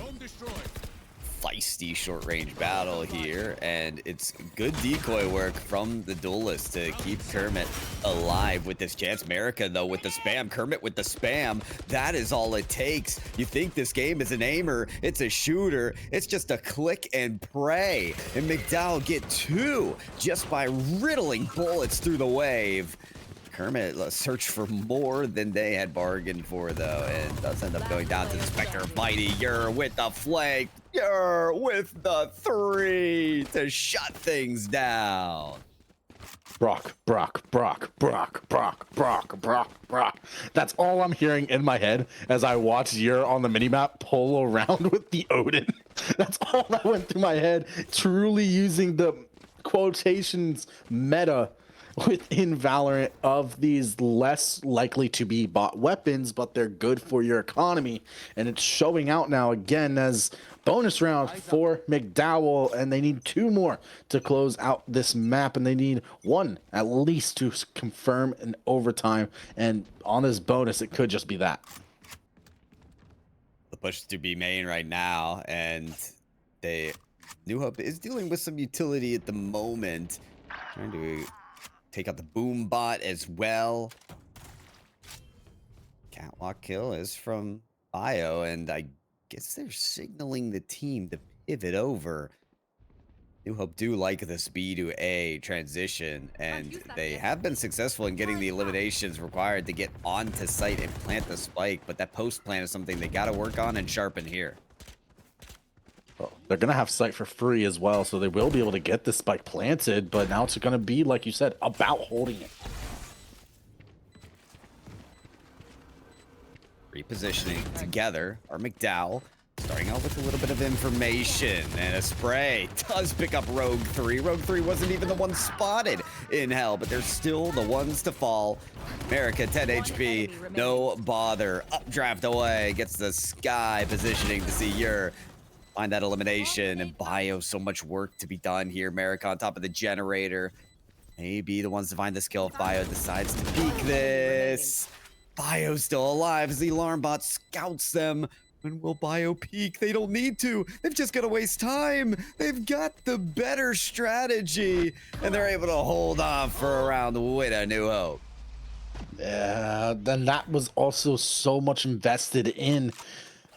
feisty short-range battle here, and it's good decoy work from the duelist to keep Kermit alive with this chance. America, though, with the spam. Kermit with the spam. That is all it takes. You think this game is an aimer. It's a shooter. It's just a click and pray. And McDowell get two just by riddling bullets through the wave. Kermit search for more than they had bargained for, though, and does end up going down to the Spectre. Mighty, you're with the flank. You're with the three to shut things down. Brock. That's all I'm hearing in my head as I watch Yer on the minimap pull around with the Odin. That's all that went through my head. Truly using the quotations meta within Valorant of these less likely to be bought weapons, but they're good for your economy. And it's showing out now again as bonus round for McDowell, and they need two more to close out this map, and they need one at least to confirm an overtime. And on this bonus, it could just be that. The push to be main right now, and New Hope is dealing with some utility at the moment, trying to take out the boom bot as well. Block kill is from Bio, and I guess they're signaling the team to pivot over. New Hope do like the B to A transition, and they have been successful in getting the eliminations required to get onto site and plant the spike, but that post plant is something they got to work on and sharpen here. Well, they're going to have site for free as well, so they will be able to get this spike planted, but now it's going to be, like you said, about holding it. Repositioning together are McDowell. Starting out with a little bit of information, and a spray does pick up Rogue 3. Rogue 3 wasn't even the one spotted in hell, but they're still the ones to fall. America, 10 HP, no bother. Updraft away, gets the sky positioning to see your find that elimination, and Bio, so much work to be done here. America on top of the generator. Maybe the ones to find this kill if Bio decides to peek this. Bio's still alive as the alarm bot scouts them. When will Bio peak? They don't need to. They've just got to waste time. They've got the better strategy, and they're able to hold on for a round with a New Hope. Yeah, then that was also so much invested in.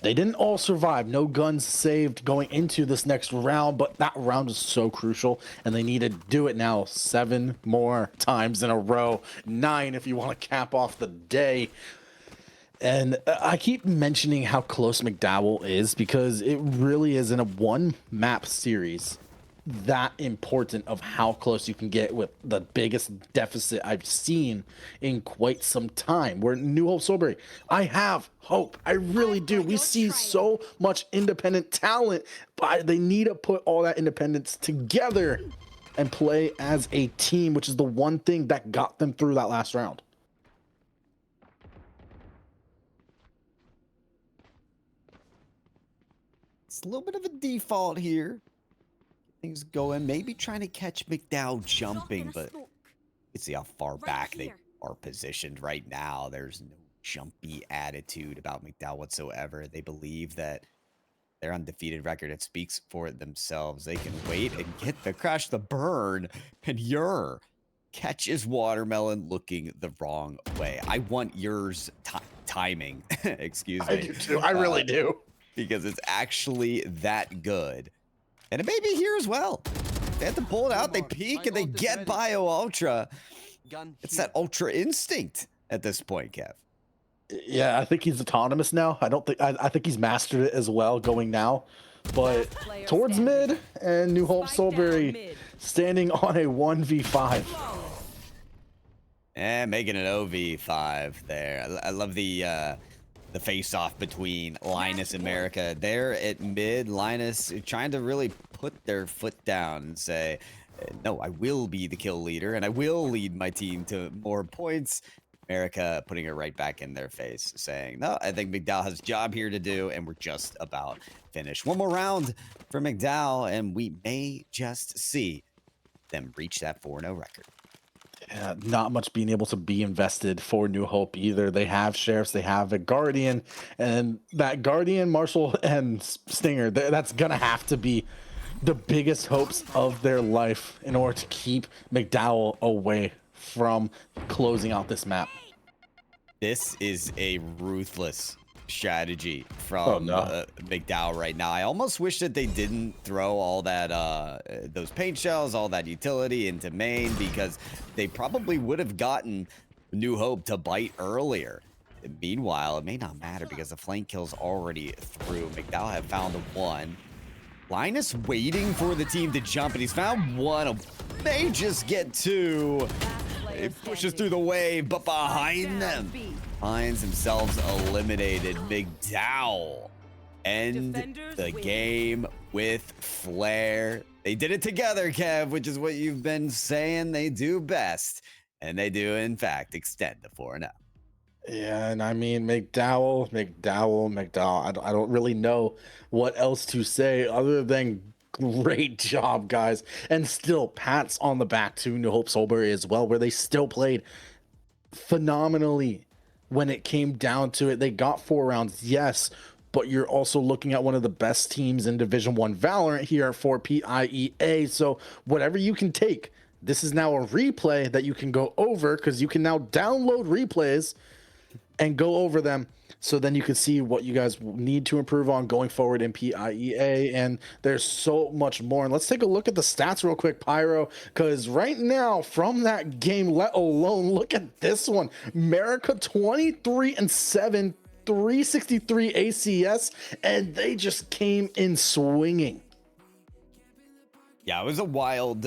They didn't all survive. No guns saved going into this next round, but that round is so crucial, and they need to do it now 7 more times in a row. 9 if you want to cap off the day. And I keep mentioning how close McDowell is because it really is in a 1-map series that important of how close you can get with the biggest deficit I've seen in quite some time. We're New Hope-Solebury. I have hope. I really do. We see so much independent talent, but they need to put all that independence together and play as a team, which is the one thing that got them through that last round. It's a little bit of a default here. Things going, maybe trying to catch McDowell jumping, but you can see how far back they are positioned right now. There's no jumpy attitude about McDowell whatsoever. They believe that their undefeated record, it speaks for themselves. They can wait and get the crash the burn, and your catches watermelon looking the wrong way. I want yours timing. Excuse me. I do too. I really do. Because it's actually that good. And it may be here as well. They have to pull it out, they peek, and they get Bio Ultra. It's that Ultra instinct at this point, Kev. Yeah, I think he's autonomous now. I think he's mastered it as well going now. But towards mid, and New Hope-Solebury standing on a 1v5. And making an OV5 there. I love the face-off between Linus and America. There at mid, Linus trying to really put their foot down and say, no, I will be the kill leader, and I will lead my team to more points. America putting it right back in their face, saying, no, I think McDowell has a job here to do, and we're just about finished. One more round for McDowell, and we may just see them reach that 4-0 record. Yeah, not much being able to be invested for New Hope either. They have sheriffs, they have a guardian, and that guardian, Marshall, and Stinger, that's gonna have to be the biggest hopes of their life in order to keep McDowell away from closing out this map. This is a ruthless strategy from McDowell right now. I almost wish that they didn't throw all that those paint shells, all that utility into main, because they probably would have gotten New Hope to bite earlier. Meanwhile, it may not matter because the flank kill's already through. McDowell have found one. Linus waiting for the team to jump, and he's found one. May just get two. It pushes through the wave, but behind them finds themselves eliminated. McDowell end the game with flair. They did it together, Kev, which is what you've been saying they do best. And they do, in fact, extend the 4-0. Yeah, and I mean, McDowell. I don't really know what else to say other than great job, guys. And still, pats on the back to New Hope-Solebury as well, where they still played phenomenally when it came down to it. They got 4 rounds, yes, but you're also looking at one of the best teams in Division 1 Valorant here for PIEA. So whatever you can take, this is now a replay that you can go over, because you can now download replays and go over them so then you can see what you guys need to improve on going forward in PIEA. And there's so much more. And let's take a look at the stats real quick, Pyro, because right now from that game, let alone look at this one, America 23-7, 363 ACS, and they just came in swinging. Yeah, it was a wild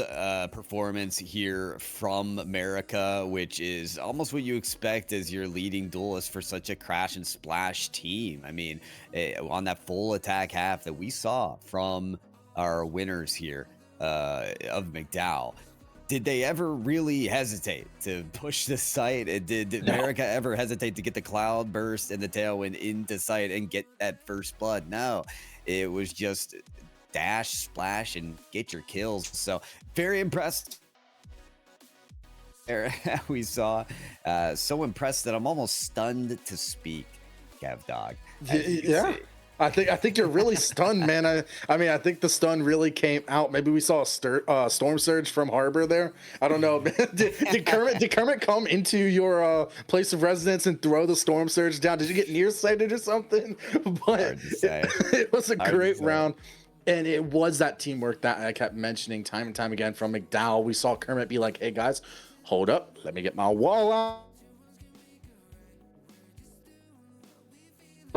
performance here from America, which is almost what you expect as your leading duelist for such a crash and splash team. I mean, on that full attack half that we saw from our winners here of McDowell, did they ever really hesitate to push the site? Did America ever hesitate to get the cloud burst and the tailwind into sight and get that first blood? No, it was just dash, splash, and get your kills. So very impressed. We saw so impressed that I'm almost stunned to speak, Kev Dog. Yeah. I think you're really stunned, man. I mean, I think the stun really came out. Maybe we saw a storm surge from Harbor there. I don't know. did Kermit come into your place of residence and throw the storm surge down? Did you get nearsighted or something? But it was a great round. And it was that teamwork that I kept mentioning time and time again from McDowell. We saw Kermit be like, hey guys, hold up, let me get my wall out.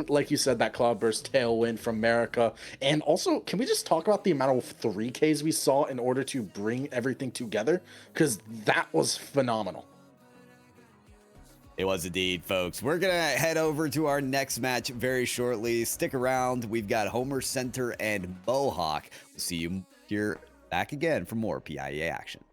Like you said, that cloudburst tailwind from America. And also, can we just talk about the amount of 3Ks we saw in order to bring everything together? Because that was phenomenal. It was indeed, folks. We're going to head over to our next match very shortly. Stick around. We've got Homer Center and Mohawk. We'll see you here back again for more PIEA action.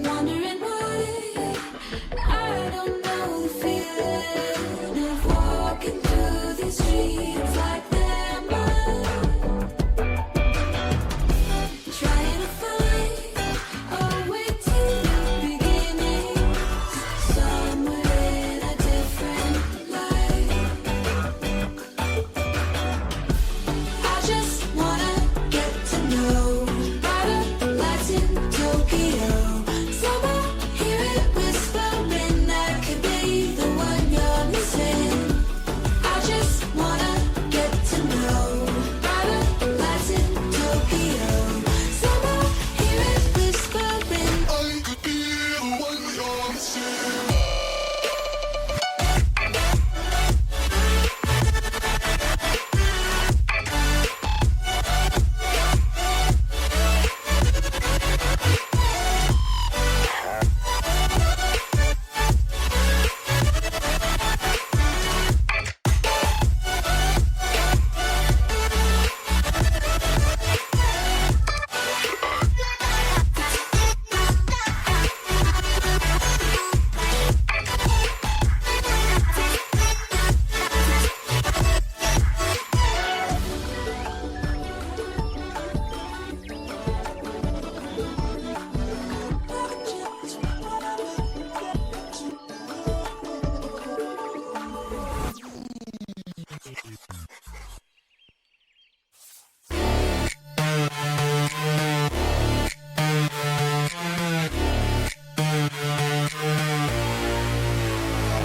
Wondering why I don't know the feeling of walking through these streets like they're mine. Trying to find a way to the beginning, somewhere in a different life. I just wanna get to know brighter lights in Tokyo. Somehow hear it whispering that could be the one you're missing. I just wanna get to know brighter lights in Tokyo. Somehow hear it whispering I could be the one you're missing.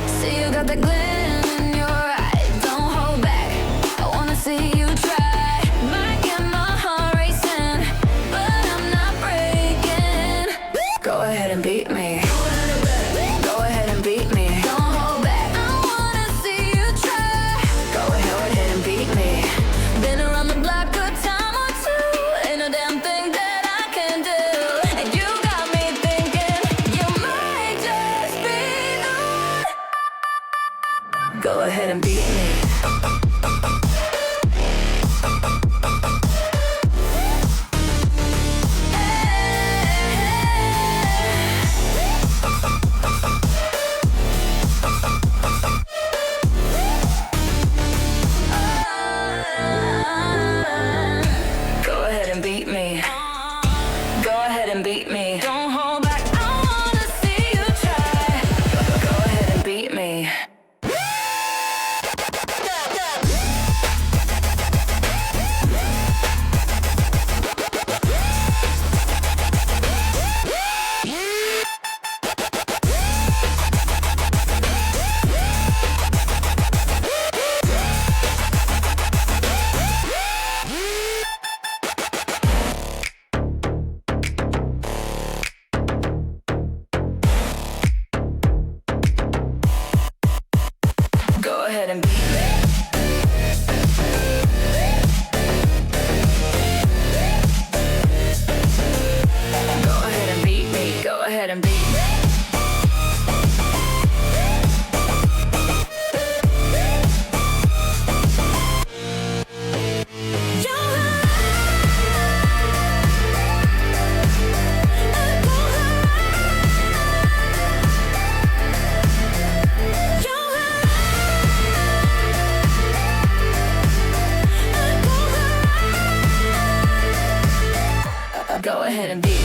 See you got that glint in your eye. Don't hold back. I wanna see you try. Might get my heart racing, but I'm not breaking. Go ahead and beat me. Go ahead and beat me. Don't hold back. I wanna see you try. Go ahead and beat me. Been around the block a time or two. Ain't no damn thing that I can do. And you got me thinking you might just be the one. Go ahead and beat me. Go ahead and beat me. Go ahead and beat me. Don't hold back. I wanna see you try. Go ahead and beat me. Go ahead and beat me. Go ahead and beat me. Go ahead and beat me. Go ahead and beat me.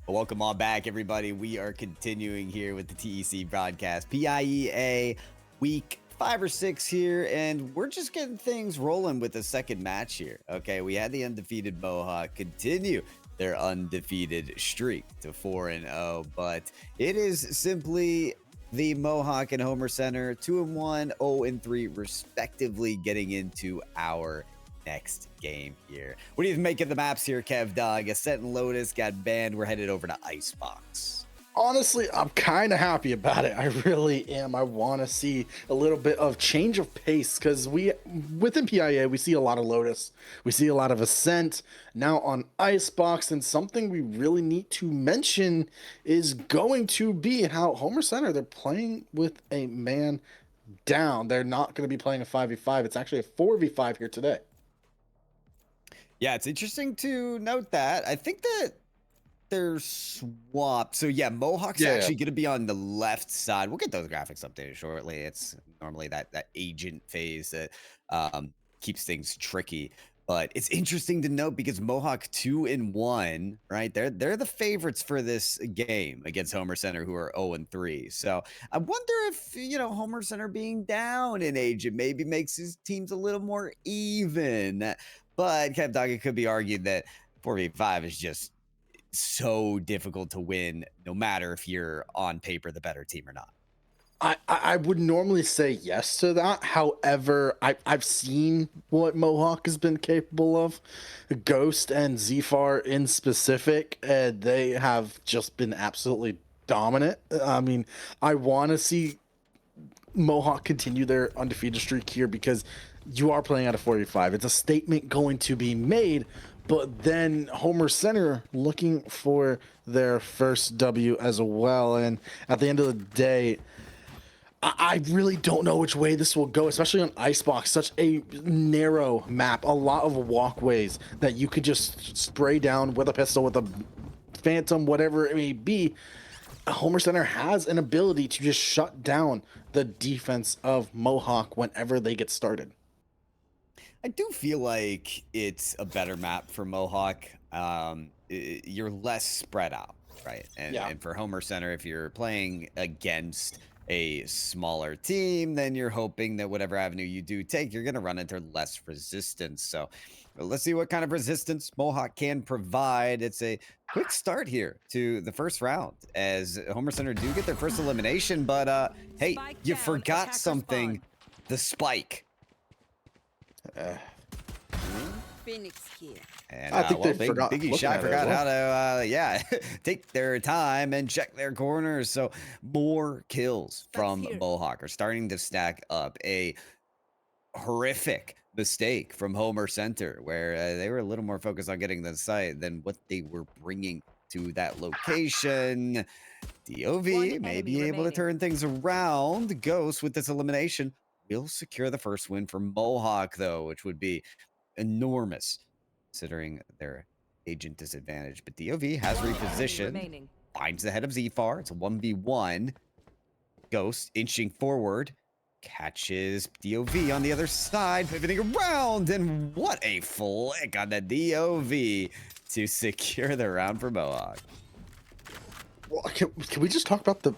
Welcome on back, everybody. We are continuing here with the TEC broadcast. PIEA Week 5 or 6 here, and we're just getting things rolling with the second match here. Okay, we had the undefeated Mohawk continue their undefeated streak to 4-0, but it is simply the Mohawk and Homer Center 2-1, 0-3 respectively, getting into our next game here. What do you make of the maps here, Kev Dog? Ascent and Lotus got banned. We're headed over to Icebox. Honestly, I'm kind of happy about it. I really am. I want to see a little bit of change of pace because within PIEA, we see a lot of Lotus. We see a lot of Ascent now on Icebox. And something we really need to mention is going to be how Homer Center, they're playing with a man down. They're not going to be playing a 5v5. It's actually a 4v5 here today. Yeah, it's interesting to note that. I think that they're swapped. So yeah, Mohawk's actually going to be on the left side. We'll get those graphics updated shortly. It's normally that agent phase that keeps things tricky. But it's interesting to note because Mohawk 2-1, right? They're the favorites for this game against Homer Center, who are 0-3. So I wonder if, you know, Homer Center being down in agent maybe makes his teams a little more even. But Kev Dog, it could be argued that 4v5 is just so difficult to win, no matter if you're on paper the better team or not. I would normally say yes to that. However, I've seen what Mohawk has been capable of. Ghost and Zfar in specific, they have just been absolutely dominant. I mean, I want to see Mohawk continue their undefeated streak here because you are playing out of 4v5. It's a statement going to be made. But then Homer Center looking for their first W as well. And at the end of the day, I really don't know which way this will go, especially on Icebox. Such a narrow map, a lot of walkways that you could just spray down with a pistol, with a phantom, whatever it may be. Homer Center has an ability to just shut down the defense of Mohawk whenever they get started. I do feel like it's a better map for Mohawk. You're less spread out, right? And for Homer Center, if you're playing against a smaller team, then you're hoping that whatever avenue you do take, you're going to run into less resistance. So let's see what kind of resistance Mohawk can provide. It's a quick start here to the first round as Homer Center do get their first elimination. But hey, you forgot something. The spike. Phoenix here. And I think they forgot. Biggie Shy forgot how to, take their time and check their corners. So more kills from Mohawk are starting to stack up. A horrific mistake from Homer Center, where they were a little more focused on getting the site than what they were bringing to that location. DOV may be able to turn things around. Ghost with this elimination will secure the first win for Mohawk, though, which would be enormous considering their agent disadvantage. But DOV has repositioned, finds the head of Zfar. It's a 1v1. Ghost inching forward, catches DOV on the other side, pivoting around, and what a flick on the DOV to secure the round for Mohawk. Well, can we just talk about the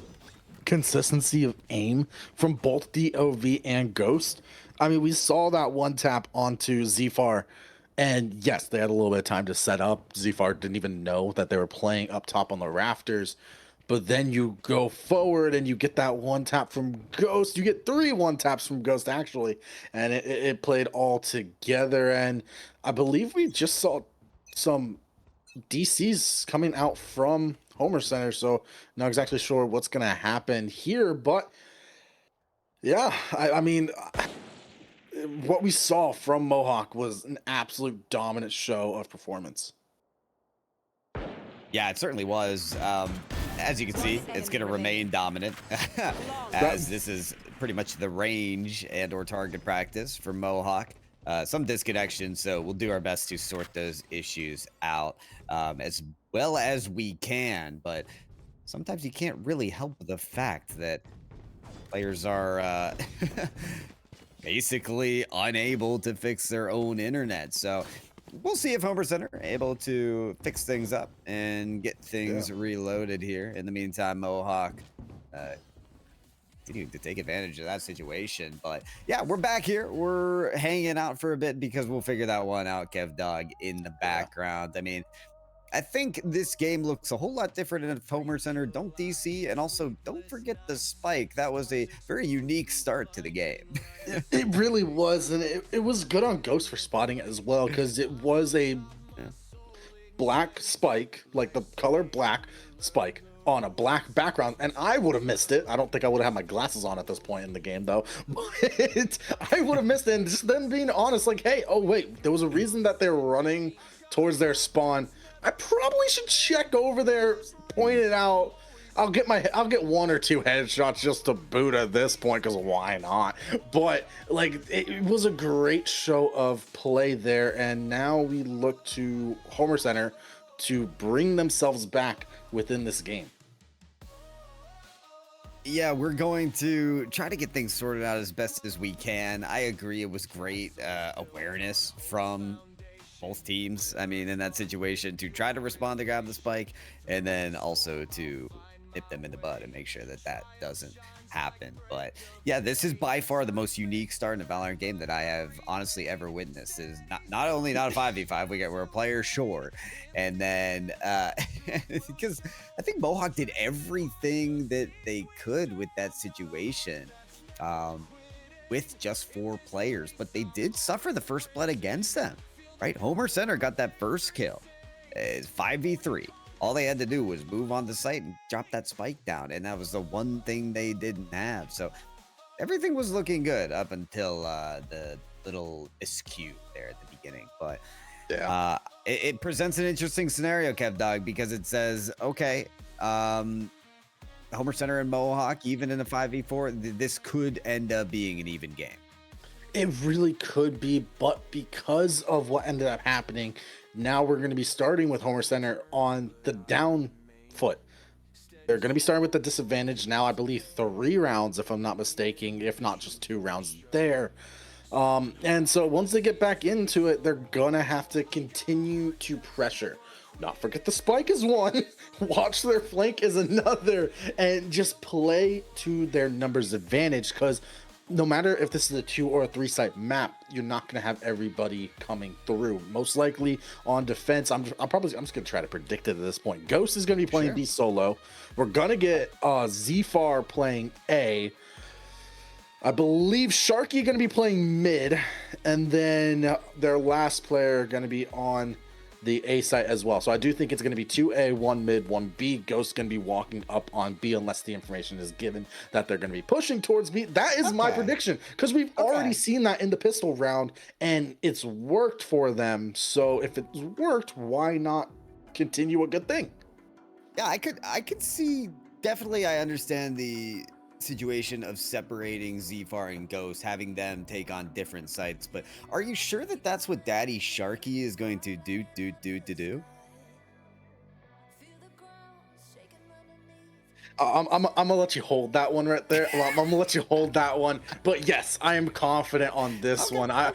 consistency of aim from both DOV and Ghost? I mean, we saw that one tap onto Zfar, and yes, they had a little bit of time to set up. Zfar didn't even know that they were playing up top on the rafters. But then you go forward and you get that one tap from Ghost. You get 3 one-taps from Ghost, actually. And it played all together. And I believe we just saw some DCs coming out from Homer Center. So not exactly sure what's going to happen here. But yeah, I mean, what we saw from Mohawk was an absolute dominant show of performance. Yeah, it certainly was. As you can see, it's going to remain dominant as this is pretty much the range and or target practice for Mohawk. Some disconnection, so we'll do our best to sort those issues out as well as we can. But sometimes you can't really help the fact that players are basically unable to fix their own internet. So we'll see if Homer Center are able to fix things up and get things reloaded here. In the meantime, Mohawk continuing to take advantage of that situation. But yeah, we're back here. We're hanging out for a bit because we'll figure that one out, Kev Dog, in the background. I mean, I think this game looks a whole lot different in Homer Center. Don't DC, and also don't forget the spike. That was a very unique start to the game. It really was, and it was good on Ghost for spotting it as well, because it was a black spike, like the color black spike on a black background, and I would have missed it. I don't think I would have had my glasses on at this point in the game, though. But I would have missed it, and just then being honest, like, hey, oh wait, there was a reason that they were running towards their spawn. I probably should check over there, point it out. I'll get 1 or 2 headshots just to boot at this point, because why not? But like, it was a great show of play there, and now we look to Homer Center to bring themselves back within this game. Yeah, we're going to try to get things sorted out as best as we can. I agree, it was great awareness from both teams. I mean, in that situation, to try to respond to grab the spike, and then also to nip them in the bud and make sure that that doesn't happen. But yeah, this is by far the most unique start in a Valorant game that I have honestly ever witnessed. Is not only not a 5v5, we're a player short, and then because I think Mohawk did everything that they could with that situation. With just 4 players, but they did suffer the first blood against them. Right, Homer Center got that first kill. It's 5v3. All they had to do was move on the site and drop that spike down, and that was the one thing they didn't have. So everything was looking good up until the little SQ there at the beginning. But yeah, it presents an interesting scenario, Kev Dog, because it says, okay, Homer Center and Mohawk, even in a 5v4, this could end up being an even game. It really could be, but because of what ended up happening, now we're going to be starting with Homer Center on the down foot. They're going to be starting with the disadvantage now, I believe 3 rounds, if I'm not mistaken, if not just 2 rounds there. And so once they get back into it, they're going to have to continue to pressure. Not forget the spike is 1, watch their flank is another, and just play to their numbers advantage, because no matter if this is a 2 or a 3 site map, you're not going to have everybody coming through. Most likely on defense, I'm just going to try to predict it at this point. Ghost is going to be playing B solo. We're going to get Zfar playing A. I believe Sharky going to be playing mid, and then their last player going to be on the A site as well. So I do think it's going to be 2A, 1 mid, 1 B. Ghost going to be walking up on B unless the information is given that they're going to be pushing towards B. That is my prediction, because we've already seen that in the pistol round and it's worked for them. So if it's worked, why not continue a good thing? Yeah, I could see, definitely I understand the situation of separating Zfar and Ghost, having them take on different sites, but are you sure that that's what Daddy Sharky is going to do? I'm gonna let you hold that one right there. I'm gonna let you hold that one. But yes, I am confident on this one. I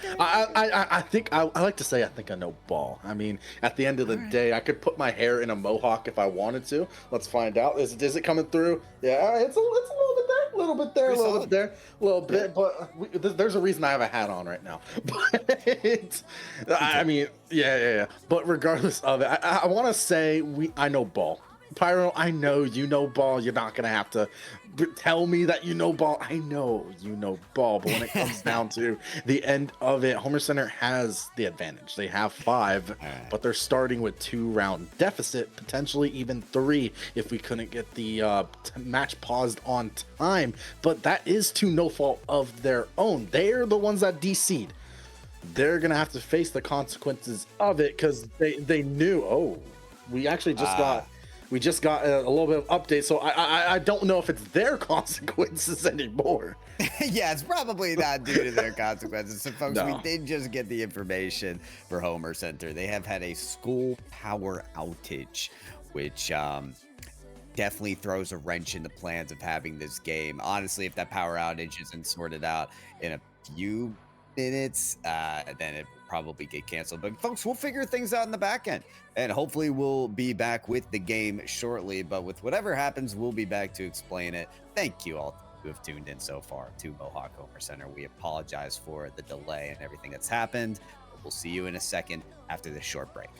think I like to say I think I know ball. I mean, at the end of the day, I could put my hair in a mohawk if I wanted to. Let's find out. Is it coming through? Yeah, it's a little bit there, a little bit. But there's a reason I have a hat on right now. But I mean, yeah. But regardless of it, I want to say I know ball. Pyro, I know you know ball. You're not gonna have to tell me that you know ball. I know you know ball, but when it comes down to the end of it, Homer Center has the advantage. They have 5, but they're starting with 2-round deficit, potentially even 3 if we couldn't get the match paused on time. But that is to no fault of their own. They're the ones that DC'd. They're gonna have to face the consequences of it, because they knew. Oh, we actually just got. We just got a little bit of update, so I don't know if it's their consequences anymore. Yeah, it's probably not due to their consequences. So, folks, we did just get the information for Homer Center. They have had a school power outage, which definitely throws a wrench in the plans of having this game. Honestly, if that power outage isn't sorted out in a few minutes, then it probably get canceled. But folks, we'll figure things out in the back end, and hopefully we'll be back with the game shortly. But with whatever happens, we'll be back to explain it. Thank you all who have tuned in so far to Mohawk Homer Center. We apologize for the delay and everything that's happened. But we'll see you in a second after this short break.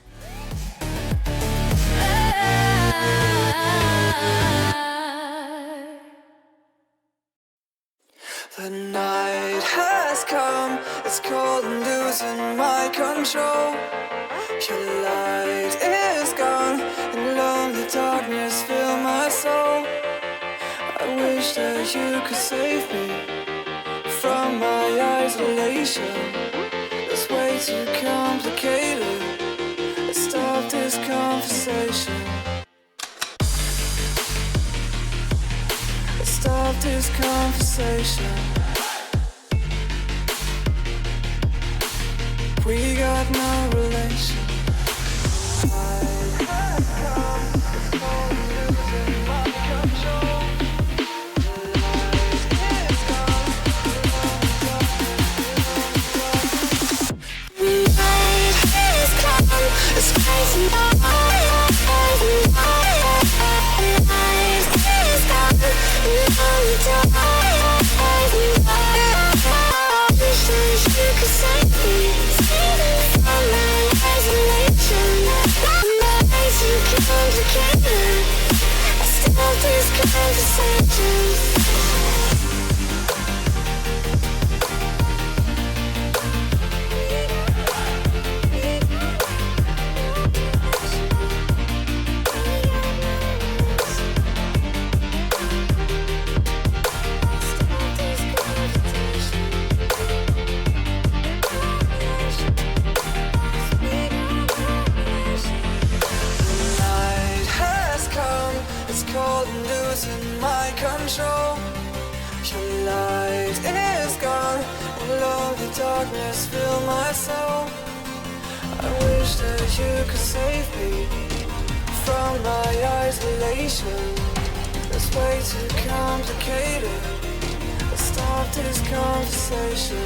The night has come, it's cold and losing my control. Your light is gone, and lonely darkness fill my soul. I wish that you could save me from my isolation. It's way too complicated. Let's stop this conversation. Let's stop this conversation. We got no relation. It's crazy. Darkness fill my soul. I wish that you could save me from my isolation. It's way too complicated. Let's stop this conversation.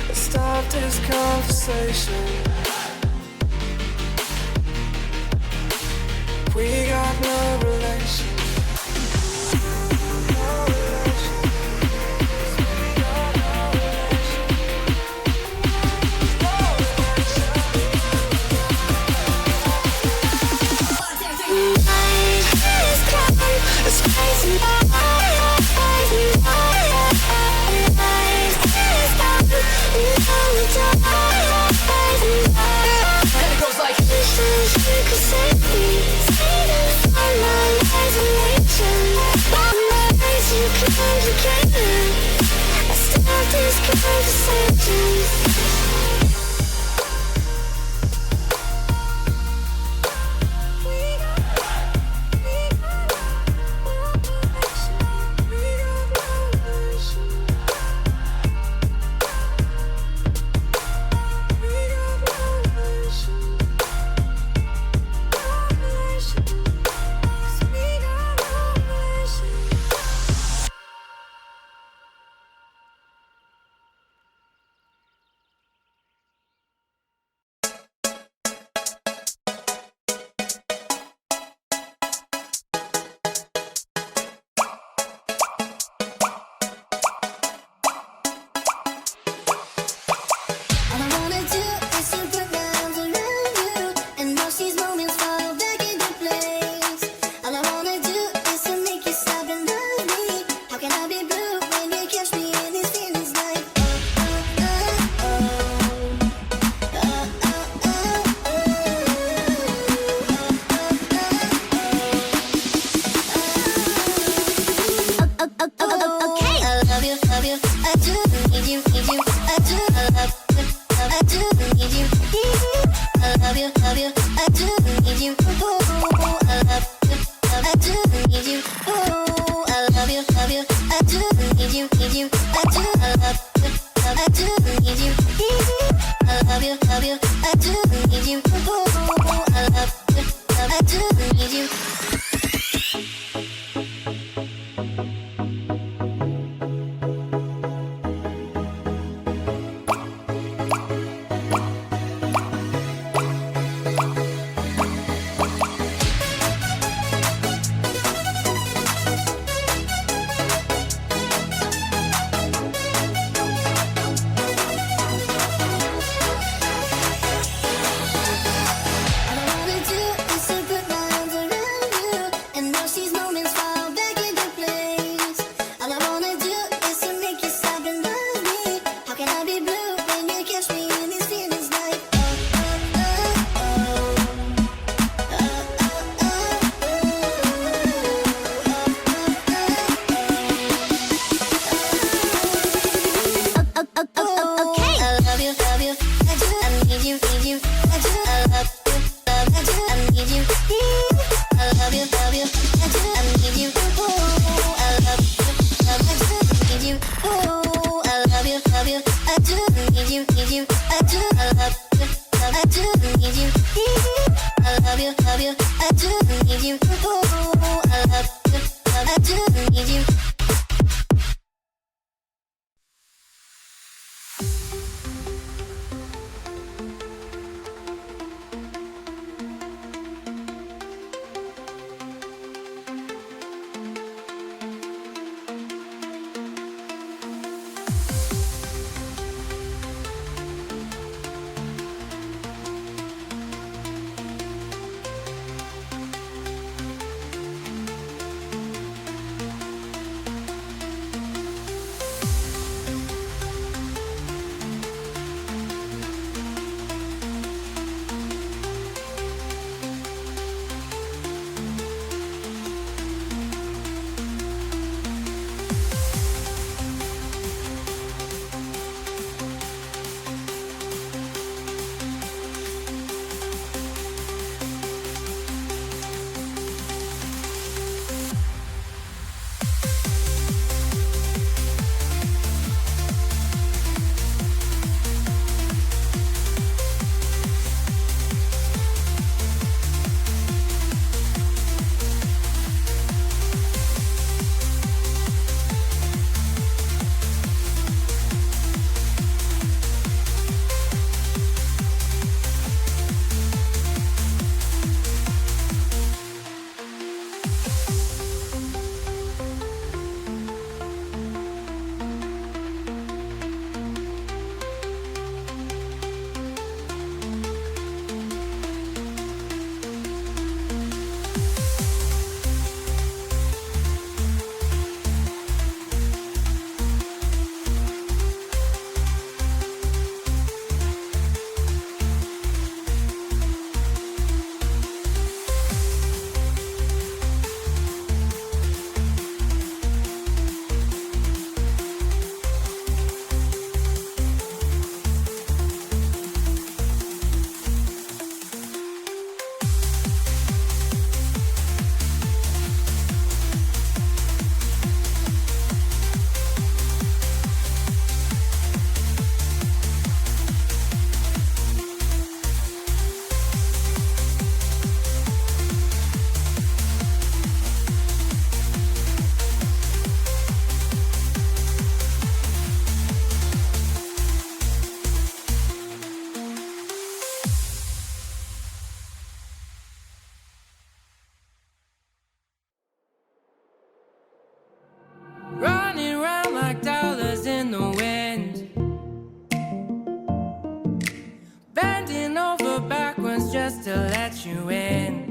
Let's stop this conversation. We got no relation. you. I do love you. I do need you. I love you, love you. I do need you. Ooh, I love you. I do need you. Running round like dollars in the wind, bending over backwards just to let you in.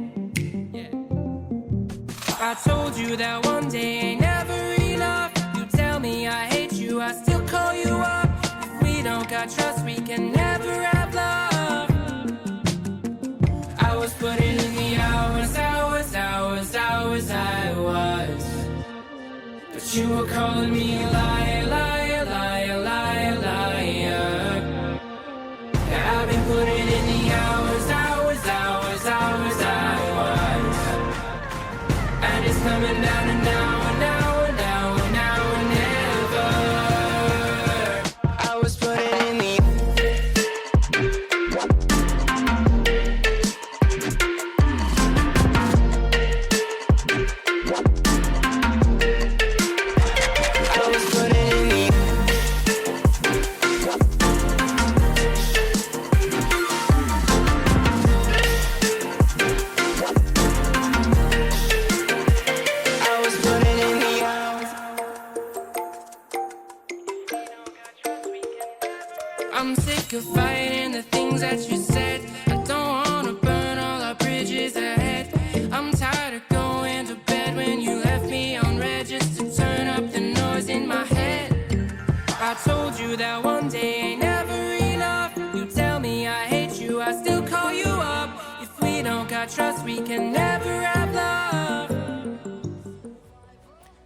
I told you that one day ain't never enough. You tell me I hate you, I still call you up. If we don't got trust, we can never have love. I was putting in the hours, I was. But you were calling me a liar, liar, liar, liar, liar. Yeah, I've been putting in the hours, I was. And it's coming down to now and now and now and now and never. I was putting in the I'm sick of fighting the things that you said. I don't wanna burn all our bridges ahead. I'm tired of going to bed when you left me on red just to turn up the noise in my head. I told you that one day ain't never enough. You tell me I hate you, I still call you up. If we don't got trust, we can never have love.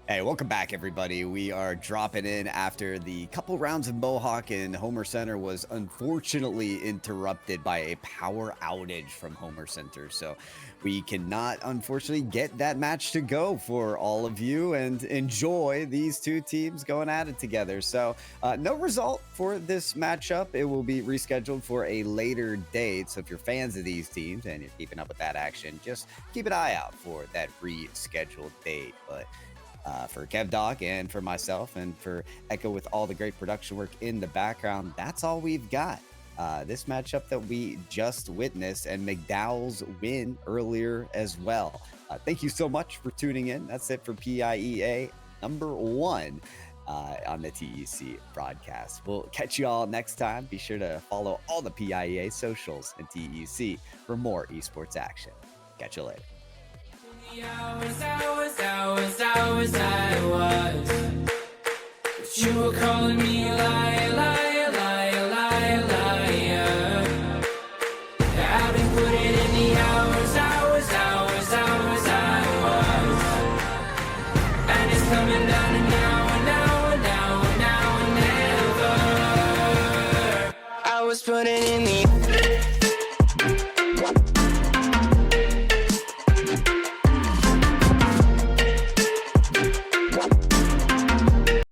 Hey, welcome back, everybody. We are dropping in after the couple rounds of Mohawk, and Homer Center was unfortunately interrupted by a power outage from Homer Center. So we cannot, unfortunately, get that match to go for all of you and enjoy these two teams going at it together. So no result for this matchup. It will be rescheduled for a later date. So if you're fans of these teams and you're keeping up with that action, just keep an eye out for that rescheduled date. But for KevDoc and for myself and for Echo with all the great production work in the background, that's all we've got. This matchup that we just witnessed and McDowell's win earlier as well. Thank you so much for tuning in. That's it for PIEA #1 on the TEC broadcast. We'll catch you all next time. Be sure to follow all the PIEA socials and TEC for more esports action. Catch you later. Hours I was, but you were calling me a liar, liar, liar, liar, liar. I've been putting in the hours I was, and it's coming down to now and now and now and now and never. I was putting in